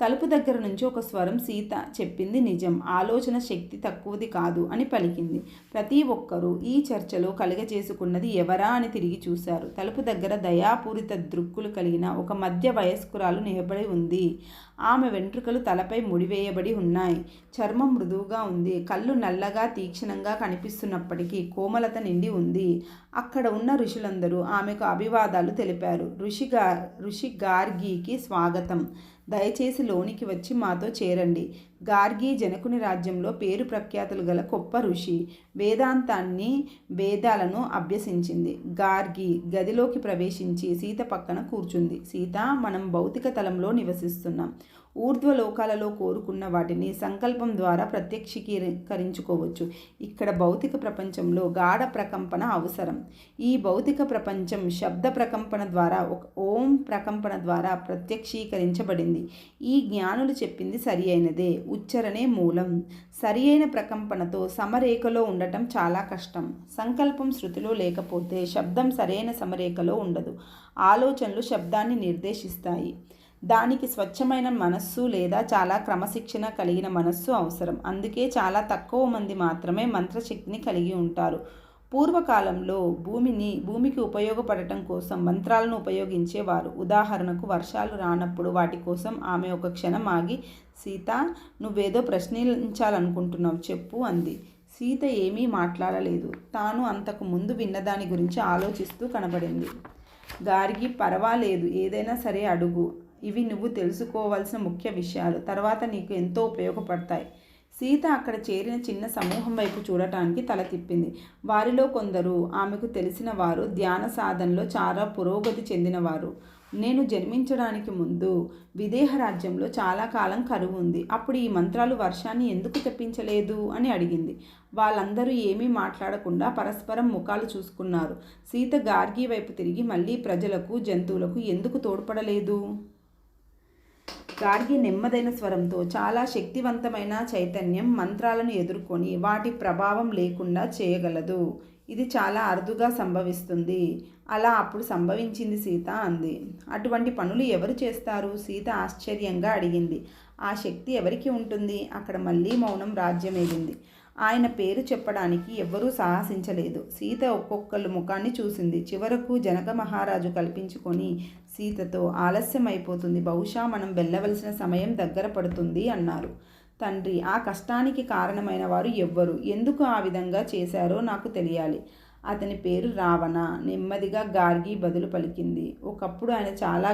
తలుపు దగ్గర నుంచి ఒక స్వరం సీత చెప్పింది నిజం. ఆలోచన శక్తి తక్కువది కాదు అని పలికింది. ప్రతి ఒక్కరూ ఈ చర్చలో కలుగజేసుకున్నది ఎవరా అని తిరిగి చూశారు. తలుపు దగ్గర దయాపూరిత దృక్కులు కలిగిన ఒక మధ్య వయస్కురాలు నిలబడి ఉంది. ఆమె వెంట్రుకలు తలపై ముడివేయబడి ఉన్నాయి. చర్మం మృదువుగా ఉంది. కళ్ళు నల్లగా తీక్షణంగా కనిపిస్తున్నప్పటికీ కోమలత నిండి ఉంది. అక్కడ ఉన్న ఋషులందరూ ఆమెకు అభివాదాలు తెలిపారు. ఋషి గార్గీకి స్వాగతం. దయచేసి లోనికి వచ్చి మాతో చేరండి. గార్గి జనకుని రాజ్యంలో పేరు ప్రఖ్యాతులు గల గొప్ప ఋషి. వేదాలను అభ్యసించింది. గార్గి గదిలోకి ప్రవేశించి సీత పక్కన కూర్చుంది. సీత, మనం భౌతిక తలంలో నివసిస్తున్నాం. ఊర్ధ్వలోకాలలో కోరుకున్న వాటిని సంకల్పం ద్వారా ప్రత్యక్షీకరించుకోవచ్చు. ఇక్కడ భౌతిక ప్రపంచంలో గాఢ ప్రకంపన అవసరం. ఈ భౌతిక ప్రపంచం శబ్ద ప్రకంపన ద్వారా, ఓం ప్రకంపన ద్వారా ప్రత్యక్షీకరించబడింది. ఈ జ్ఞానులు చెప్పింది సరి అయినదే. ఉచ్చరణే మూలం. సరి అయిన ప్రకంపనతో సమరేఖలో ఉండటం చాలా కష్టం. సంకల్పం శృతిలో లేకపోతే శబ్దం సరైన సమరేఖలో ఉండదు. ఆలోచనలు శబ్దాన్ని నిర్దేశిస్తాయి. దానికి స్వచ్ఛమైన మనస్సు లేదా చాలా క్రమశిక్షణ కలిగిన మనస్సు అవసరం. అందుకే చాలా తక్కువ మంది మాత్రమే మంత్రశక్తిని కలిగి ఉంటారు. పూర్వకాలంలో భూమికి ఉపయోగపడటం కోసం మంత్రాలను ఉపయోగించేవారు. ఉదాహరణకు, వర్షాలు రానప్పుడు వాటి కోసం ఆమె ఒక క్షణం ఆగి, సీత, నువ్వేదో ప్రశ్నించాలనుకుంటున్నావు, చెప్పు అంది. సీత ఏమీ మాట్లాడలేదు. తాను అంతకు ముందు విన్నదాని గురించి ఆలోచిస్తూ కనబడింది. గార్గి, పర్వాలేదు, ఏదైనా సరే అడుగు. ఇవి నువ్వు తెలుసుకోవాల్సిన ముఖ్య విషయాలు. తర్వాత నీకు ఎంతో ఉపయోగపడతాయి. సీత అక్కడ చేరిన చిన్న సమూహం వైపు చూడటానికి తల తిప్పింది. వారిలో కొందరు ఆమెకు తెలిసిన వారు, ధ్యాన సాధనలో చాలా పురోగతి చెందినవారు. నేను జన్మించడానికి ముందు విదేహ రాజ్యంలో చాలా కాలం కరువు ఉంది. అప్పుడు ఈ మంత్రాలు వర్షాన్ని ఎందుకు తెప్పించలేదు అని అడిగింది. వాళ్ళందరూ ఏమీ మాట్లాడకుండా పరస్పరం ముఖాలు చూసుకున్నారు. సీత గార్గి వైపు తిరిగి మళ్ళీ ప్రజలకు, జంతువులకు ఎందుకు తోడ్పడలేదు? గార్గి నెమ్మదైన స్వరంతో, చాలా శక్తివంతమైన చైతన్యం మంత్రాలను ఎదుర్కొని వాటి ప్రభావం లేకుండా చేయగలదు. ఇది చాలా అరుదుగా సంభవిస్తుంది. అలా అప్పుడు సంభవించింది సీత అంది. అటువంటి పనులు ఎవరు చేస్తారు? సీత ఆశ్చర్యంగా అడిగింది. ఆ శక్తి ఎవరికి ఉంటుంది? అక్కడ మళ్ళీ మౌనం రాజ్యమేలింది. ఆయన పేరు చెప్పడానికి ఎవ్వరూ సాహసించలేదు. సీత ఒక్కొక్కళ్ళు ముఖాన్ని చూసింది. చివరకు జనక మహారాజు కల్పించుకొని సీతతో, ఆలస్యం అయిపోతుంది, బహుశా మనం వెళ్ళవలసిన సమయం దగ్గర పడుతుంది అన్నారు. తండ్రి, ఆ కష్టానికి కారణమైన వారు ఎవ్వరు? ఎందుకు ఆ విధంగా చేశారో నాకు తెలియాలి. అతని పేరు రావణ. నెమ్మదిగా గార్గి బదులు పలికింది. ఒకప్పుడు ఆయన చాలా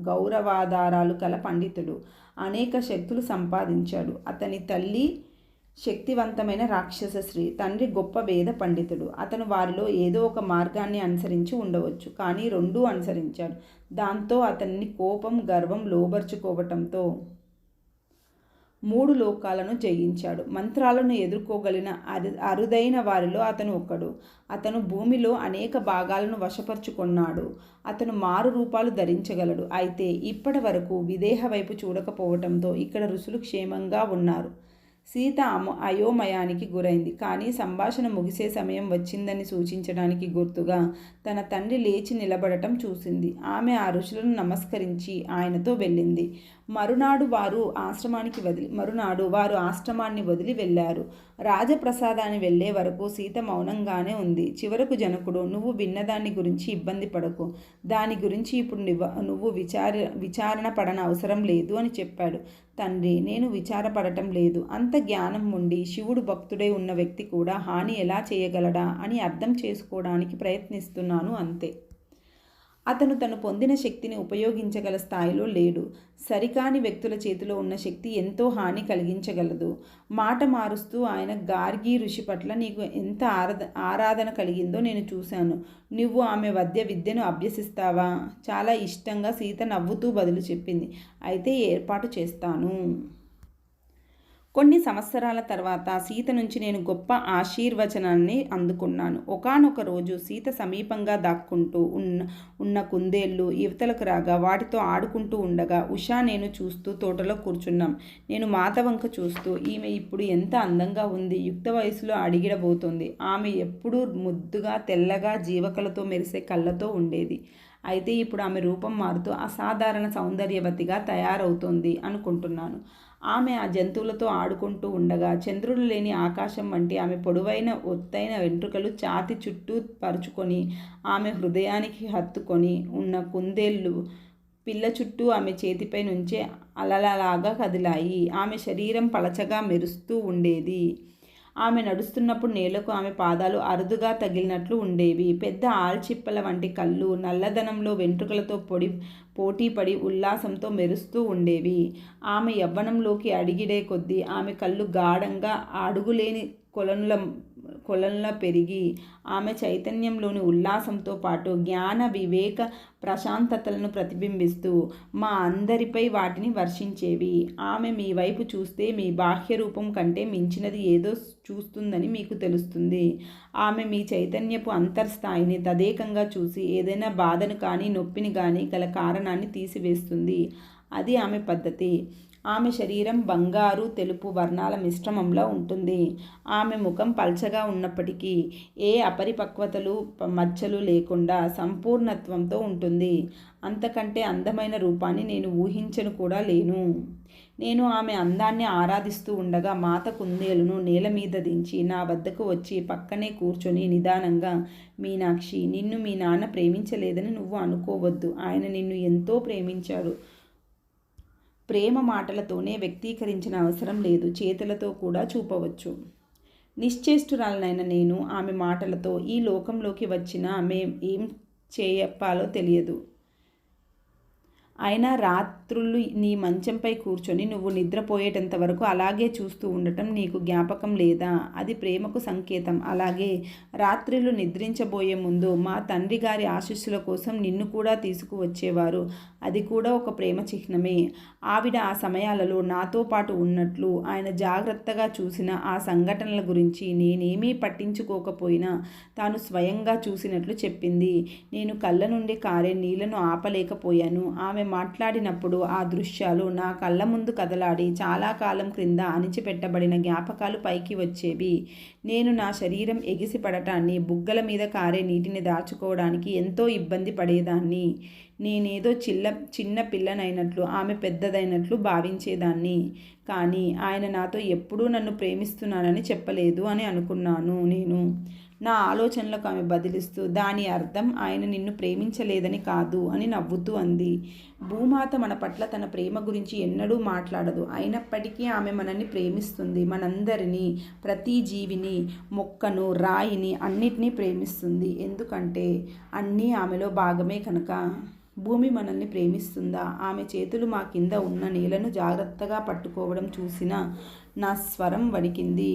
గౌరవాధారాలు కల పండితుడు. అనేక శక్తులు సంపాదించాడు. అతని తల్లి శక్తివంతమైన రాక్షస స్త్రీ. తండ్రి గొప్ప వేద పండితుడు. అతను వారిలో ఏదో ఒక మార్గాన్ని అనుసరించి ఉండవచ్చు, కానీ రెండూ అనుసరించాడు. దాంతో అతన్ని కోపం, గర్వం లోబర్చుకోవటంతో 3 లోకాలను జయించాడు. మంత్రాలను ఎదుర్కోగలిగిన అరుదైన వారిలో అతను ఒకడు. అతను భూమిలో అనేక భాగాలను వశపరుచుకున్నాడు. అతను మారు రూపాలు ధరించగలడు. అయితే ఇప్పటి వరకు విదేహ వైపు చూడకపోవటంతో ఇక్కడ ఋషులు క్షేమంగా ఉన్నారు. సీత అయోమయానికి గురైంది. కానీ సంభాషణ ముగిసే సమయం వచ్చిందని సూచించడానికి గుర్తుగా తన తండ్రి లేచి నిలబడటం చూసింది. ఆమె ఆ ఋషులను నమస్కరించి ఆయనతో వెళ్ళింది. మరునాడు వారు ఆశ్రమాన్ని వదిలి వెళ్ళారు. రాజప్రసాదాన్ని వెళ్లే వరకు సీత మౌనంగానే ఉంది. చివరకు జనకుడు, నువ్వు విన్నదాన్ని గురించి ఇబ్బంది పడకు. దాని గురించి ఇప్పుడు నువ్వు విచారణ పడన అవసరం లేదు అని చెప్పాడు. తండ్రి, నేను విచారపడటం లేదు. అంత జ్ఞానం ఉండి శివుడు భక్తుడై ఉన్న వ్యక్తి కూడా హాని ఎలా చేయగలడా అని అర్థం చేసుకోవడానికి ప్రయత్నిస్తున్నాను అంతే. అతను తను పొందిన శక్తిని ఉపయోగించగల స్థాయిలో లేడు. సరికాని వ్యక్తుల చేతిలో ఉన్న శక్తి ఎంతో హాని కలిగించగలదు. మాట మారుస్తూ ఆయన, గార్గి ఋషి పట్ల నీకు ఎంత ఆరాధన కలిగిందో నేను చూశాను. నువ్వు ఆమె విద్యను అభ్యసిస్తావా? చాలా ఇష్టంగా సీత నవ్వుతూ బదులు చెప్పింది. అయితే ఏర్పాటు చేస్తాను. కొన్ని సంవత్సరాల తర్వాత సీత నుంచి నేను గొప్ప ఆశీర్వచనాన్ని అందుకున్నాను. ఒకానొక రోజు సీత సమీపంగా దాక్కుంటూ ఉన్న కుందేళ్ళు యువతలకు రాగా వాటితో ఆడుకుంటూ ఉండగా ఉషా నేను చూస్తూ తోటలో కూర్చున్నాం. నేను మాత వంక చూస్తూ, ఈమె ఇప్పుడు ఎంత అందంగా ఉంది, యుక్త వయసులో అడిగిడబోతోంది. ఆమె ఎప్పుడూ ముద్దుగా, తెల్లగా, జీవకలతో మెరిసే కళ్ళతో ఉండేది. అయితే ఇప్పుడు ఆమె రూపం మారుతూ అసాధారణ సౌందర్యవతిగా తయారవుతోంది అనుకుంటున్నాను. ఆమె ఆ జంతువులతో ఆడుకుంటూ ఉండగా చంద్రుడు లేని ఆకాశం వంటి ఆమె పొడవైన ఒత్తైన వెంట్రుకలు ఛాతీ చుట్టూ పరుచుకొని ఆమె హృదయానికి హత్తుకొని ఉన్న కుందేళ్ళు పిల్ల చుట్టూ ఆమె చేతిపై నుంచే అలలలాగా కదిలాయి. ఆమె శరీరం పలచగా మెరుస్తూ ఉండేది. ఆమె నడుస్తున్నప్పుడు నేలకు ఆమె పాదాలు అరుదుగా తగిలినట్లు ఉండేవి. పెద్ద ఆల్చిప్పల వంటి కళ్ళు నల్లదనంలో వెంట్రుకలతో పోటీపడి ఉల్లాసంతో మెరుస్తూ ఉండేవి. ఆమె యవ్వనంలోకి అడిగిడే కొద్దీ ఆమె కళ్ళు గాఢంగా అడుగులేని కొలనులా పెరిగి ఆమె చైతన్యంలోని ఉల్లాసంతో పాటు జ్ఞాన, వివేక, ప్రశాంతతలను ప్రతిబింబిస్తూ మా అందరిపై వాటిని వర్షించేవి. ఆమె మీ వైపు చూస్తే మీ బాహ్య రూపం కంటే మించినది ఏదో చూస్తుందని మీకు తెలుస్తుంది. ఆమె మీ చైతన్యపు అంతర్స్థాయిని తదేకంగా చూసి ఏదైనా బాధను కానీ, నొప్పిని కానీ గల కారణాన్ని తీసివేస్తుంది. అది ఆమె పద్ధతి. ఆమె శరీరం బంగారు, తెలుపు వర్ణాల మిశ్రమంలో ఉంటుంది. ఆమె ముఖం పల్చగా ఉన్నప్పటికీ ఏ అపరిపక్వతలు, మచ్చలు లేకుండా సంపూర్ణత్వంతో ఉంటుంది. అంతకంటే అందమైన రూపాన్ని నేను ఊహించను కూడా లేను. నేను ఆమె అందాన్ని ఆరాధిస్తూ ఉండగా మాత కుందేలును నేల మీద దించి నా వద్దకు వచ్చి పక్కనే కూర్చొని నిదానంగా, మీనాక్షి, నిన్ను మీ నాన్న ప్రేమించలేదని నువ్వు అనుకోవద్దు. ఆయన నిన్ను ఎంతో ప్రేమించాడు. ప్రేమ మాటలతోనే వ్యక్తీకరించిన అవసరం లేదు, చేతులతో కూడా చూపవచ్చు. నిశ్చేష్టురాలనైన నేను ఆమె మాటలతో ఈ లోకంలోకి వచ్చిన ఆమె ఏం చెప్పాలో తెలియదు. అయినా రాత్రుళ్ళు నీ మంచంపై కూర్చొని నువ్వు నిద్రపోయేటంత వరకు అలాగే చూస్తూ ఉండటం నీకు జ్ఞాపకం లేదా? అది ప్రేమకు సంకేతం. అలాగే రాత్రులు నిద్రించబోయే ముందు మా తండ్రి గారి ఆశీస్సుల కోసం నిన్ను కూడా తీసుకువచ్చేవారు. అది కూడా ఒక ప్రేమ చిహ్నమే. ఆవిడ ఆ సమయాలలో నాతో పాటు ఉన్నట్లు, ఆయన జాగ్రత్తగా చూసిన ఆ సంఘటనల గురించి నేనేమీ పట్టించుకోకపోయినా తాను స్వయంగా చూసినట్లు చెప్పింది. నేను కళ్ళ నుండి కారే నీళ్లను ఆపలేకపోయాను. ఆమె మాట్లాడినప్పుడు ఆ దృశ్యాలు నా కళ్ళ ముందు కదలాడి చాలా కాలం క్రింద అణిచిపెట్టబడిన జ్ఞాపకాలు పైకి వచ్చేవి. నేను నా శరీరం ఎగిసిపడటాన్ని, బుగ్గల మీద కారే నీటిని దాచుకోవడానికి ఎంతో ఇబ్బంది పడేదాన్ని. నేనేదో చిన్న పిల్లనైనట్లు, ఆమె పెద్దదైనట్లు భావించేదాన్ని. కానీ ఆయన నాతో ఎప్పుడూ నన్ను ప్రేమిస్తున్నానని చెప్పలేదు అని అనుకున్నాను నేను. నా ఆలోచనలకు ఆమె బదిలిస్తూ, దాని అర్థం ఆయన నిన్ను ప్రేమించలేదని కాదు అని నవ్వుతూ అంది. భూమాత మన పట్ల తన ప్రేమ గురించి ఎన్నడూ మాట్లాడదు. అయినప్పటికీ ఆమె మనల్ని ప్రేమిస్తుంది. మనందరినీ, ప్రతి జీవిని, మొక్కను, రాయిని, అన్నిటినీ ప్రేమిస్తుంది. ఎందుకంటే అన్నీ ఆమెలో భాగమే కనుక. భూమి మనల్ని ప్రేమిస్తుందా? ఆమె చేతులు మా కింద ఉన్న నేలను జాగ్రత్తగా పట్టుకోవడం చూసిన నా స్వరం వణికింది.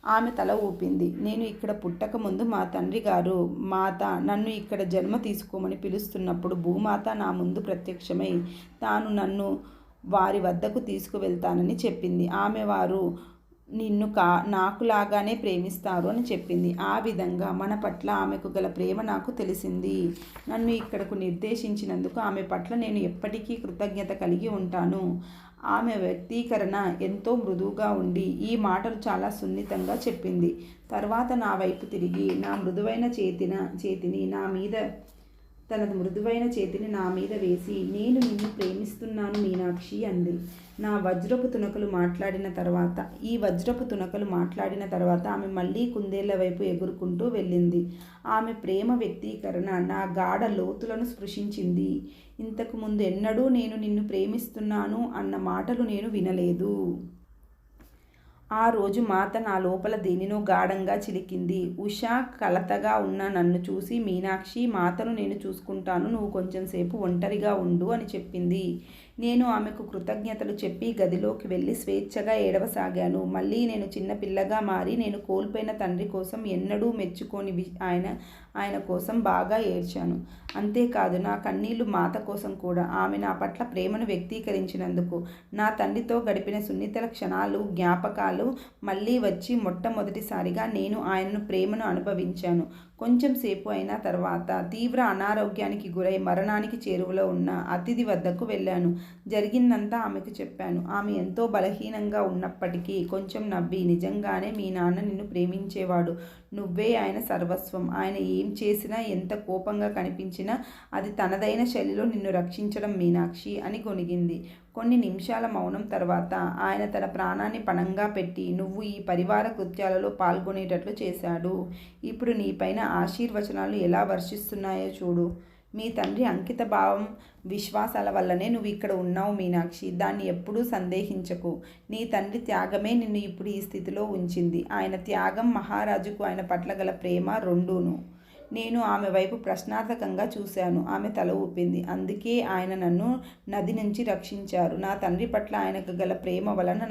ఆమె తల ఊపింది. నేను ఇక్కడ పుట్టకముందు మా తండ్రి గారు మాత నన్ను ఇక్కడ జన్మ తీసుకోమని పిలుస్తున్నప్పుడు భూమాత నా ముందు ప్రత్యక్షమై తాను నన్ను వారి వద్దకు తీసుకువెళ్తానని చెప్పింది. ఆమె వారు నిన్ను నాకులాగానే ప్రేమిస్తారు అని చెప్పింది. ఆ విధంగా మన పట్ల ఆమెకు గల ప్రేమ నాకు తెలిసింది. నన్ను ఇక్కడకు నిర్దేశించినందుకు ఆమె పట్ల నేను ఎప్పటికీ కృతజ్ఞత కలిగి ఉంటాను. ఆమె వ్యక్తీకరణ ఎంతో మృదువుగా ఉండి ఈ మాటలు చాలా సున్నితంగా చెప్పింది. తర్వాత నా వైపు తిరిగి తన మృదువైన చేతిని నా మీద వేసి, నేను నిన్ను ప్రేమిస్తున్నాను మీనాక్షి అంది. ఈ వజ్రపు తునకలు మాట్లాడిన తర్వాత ఆమె మళ్ళీ కుందేళ్ల వైపు ఎగురుకుంటూ వెళ్ళింది. ఆమె ప్రేమ వ్యక్తీకరణ నా గాఢ లోతులను స్పృశించింది. ఇంతకుముందు ఎన్నడూ నేను నిన్ను ప్రేమిస్తున్నాను అన్న మాటలు నేను వినలేదు. ఆ రోజు మాత నా లోపల దేనినో గాఢంగా చిలికింది. ఉషా కలతగా ఉన్న నన్ను చూసి, మీనాక్షి, మాతను నేను చూసుకుంటాను, నువ్వు కొంచెంసేపు ఒంటరిగా ఉండు అని చెప్పింది. నేను ఆమెకు కృతజ్ఞతలు చెప్పి గదిలోకి వెళ్ళి స్వేచ్ఛగా ఏడవసాగాను. మళ్ళీ నేను చిన్నపిల్లగా మారి నేను కోల్పోయిన తండ్రి కోసం ఎన్నడూ మెచ్చుకోని ఆయన కోసం బాగా ఏడ్చాను. అంతేకాదు, నా కన్నీళ్లు మాత కోసం కూడా. ఆమె నా పట్ల ప్రేమను వ్యక్తీకరించినందుకు. నా తండ్రితో గడిపిన సున్నిత క్షణాలు, జ్ఞాపకాలు మళ్ళీ వచ్చి మొట్టమొదటిసారిగా నేను ఆయనను ప్రేమను అనుభవించాను. కొంచెం సేపు అయిన తర్వాత తీవ్ర అనారోగ్యానికి గురై మరణానికి చేరువలో ఉన్న అతిథి వద్దకు వెళ్ళాను. జరిగిందంతా ఆమెకు చెప్పాను. ఆమె ఎంతో బలహీనంగా ఉన్నప్పటికీ కొంచెం నవ్వి, నిజంగానే మీ నాన్న నిన్ను ప్రేమించేవాడు. నువ్వే ఆయన సర్వస్వం. ఆయన ఏం చేసినా, ఎంత కోపంగా కనిపించినా అది తనదైన శైలిలో నిన్ను రక్షించడం మీనాక్షి అని గొణిగింది. కొన్ని నిమిషాల మౌనం తర్వాత ఆయన తన ప్రాణాన్ని పణంగా పెట్టి నువ్వు ఈ పరివార కృత్యాలలో పాల్గొనేటట్లు చేశాడు. ఇప్పుడు నీపైన ఆశీర్వచనాలు ఎలా వర్షిస్తున్నాయో చూడు. మీ తండ్రి అంకిత భావం, విశ్వాసాల వల్లనే నువ్వు ఇక్కడ ఉన్నావు మీనాక్షి. దాన్ని ఎప్పుడూ సందేహించకు. నీ తండ్రి త్యాగమే నిన్ను ఇప్పుడు ఈ స్థితిలో ఉంచింది. ఆయన త్యాగం, మహారాజుకు ఆయన పట్ల గల ప్రేమ రెండూను. నేను ఆమె వైపు ప్రశ్నార్థకంగా చూశాను. ఆమె తల ఊపింది. అందుకే ఆయన నన్ను నది నుంచి రక్షించారు. నా తండ్రి పట్ల ఆయనకు గల ప్రేమ వలన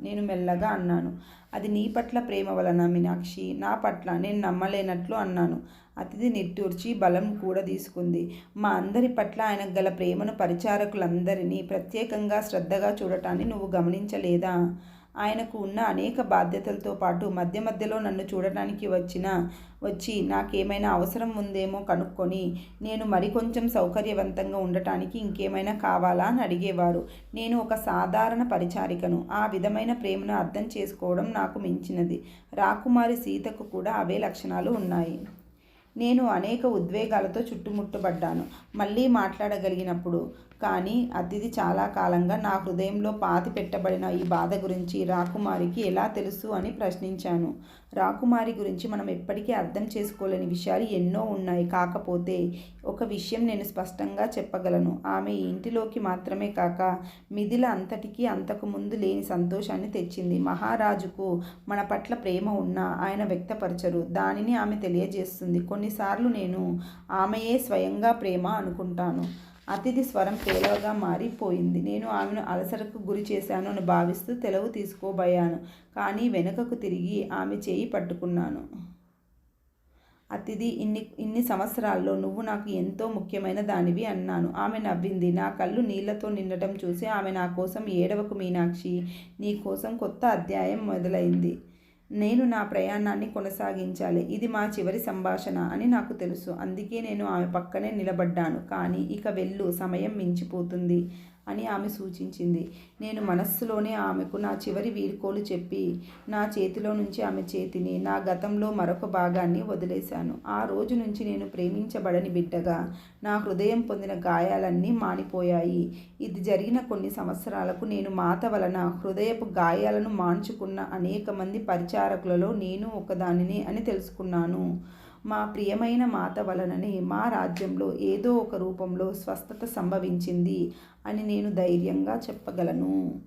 నేను మెల్లగా అన్నాను. అది నీ పట్ల ప్రేమ వలన మీనాక్షి, నా పట్ల నేను నమ్మలేనట్లు అన్నాను. అతిథి నిట్టూర్చి బలం కూడా తీసుకుంది. మా అందరి పట్ల ఆయనకు గల ప్రేమను పరిచారకులందరినీ ప్రత్యేకంగా శ్రద్ధగా చూడటాన్ని నువ్వు గమనించలేదా? ఆయనకు ఉన్న అనేక బాధ్యతలతో పాటు మధ్య మధ్యలో నన్ను చూడటానికి వచ్చి నాకేమైనా అవసరం ఉందేమో కనుక్కొని నేను మరికొంచెం సౌకర్యవంతంగా ఉండటానికి ఇంకేమైనా కావాలా అని అడిగేవారు. నేను ఒక సాధారణ పరిచారికను. ఆ విధమైన ప్రేమను అర్థం చేసుకోవడం నాకు మించినది. రాకుమారి సీతకు కూడా అవే లక్షణాలు ఉన్నాయి. నేను అనేక ఉద్వేగాలతో చుట్టుముట్టబడ్డాను మళ్ళీ మాట్లాడగలిగినప్పుడు. కానీ అతిథి చాలా కాలంగా నా హృదయంలో పాతి పెట్టబడిన ఈ బాధ గురించి రాకుమారికి ఎలా తెలుసు అని ప్రశ్నించాను. రాకుమారి గురించి మనం ఎప్పటికీ అర్థం చేసుకోలేని విషయాలు ఎన్నో ఉన్నాయి. కాకపోతే ఒక విషయం నేను స్పష్టంగా చెప్పగలను. ఆమె ఈ ఇంటిలోకి మాత్రమే కాక మిథిల అంతటికీ అంతకుముందు లేని సంతోషాన్ని తెచ్చింది. మహారాజుకు మన పట్ల ప్రేమ ఉన్నా ఆయన వ్యక్తపరచరు. దానిని ఆమె తెలియజేస్తుంది. కొన్ని కొన్నిసార్లు నేను ఆమెయే స్వయంగా ప్రేమ అనుకుంటాను. అతిథి స్వరం పేలవగా మారిపోయింది. నేను ఆమెను అలసటకు గురి చేశాను అని భావిస్తూ తెలవు తీసుకోబోయాను. కానీ వెనుకకు తిరిగి ఆమె చేయి పట్టుకున్నాను. అతిథి, ఇన్ని సంవత్సరాల్లో నువ్వు నాకు ఎంతో ముఖ్యమైన దానివి అన్నాను. ఆమె నవ్వింది. నా కళ్ళు నీళ్లతో నిండటం చూసి ఆమె నా కోసం ఏడవకు మీనాక్షి, నీ కోసం కొత్త అధ్యాయం మొదలైంది. నేను నా ప్రయాణాన్ని కొనసాగించాలి. ఇది మా చివరి సంభాషణ అని నాకు తెలుసు. అందుకే నేను ఆమె పక్కనే నిలబడ్డాను. కానీ ఇక వెళ్ళు, సమయం మించిపోతుంది అని ఆమె సూచించింది. నేను మనస్సులోనే ఆమెకు నా చివరి వీడ్కోలు చెప్పి నా చేతిలో నుంచి ఆమె చేతిని, నా గతంలో మరొక భాగాన్ని వదిలేశాను. ఆ రోజు నుంచి నేను ప్రేమించబడని బిడ్డగా నా హృదయం పొందిన గాయాలన్నీ మానిపోయాయి. ఇది జరిగిన కొన్ని సంవత్సరాలకు నేను మాత వలన హృదయపు గాయాలను మాన్చుకున్న అనేక మంది పరిచారకులలో నేను ఒకదానిని అని తెలుసుకున్నాను. మా ప్రియమైన మాత వలననే మా రాజ్యంలో ఏదో ఒక రూపంలో స్వస్థత సంభవించింది అని నేను ధైర్యంగా చెప్పగలను.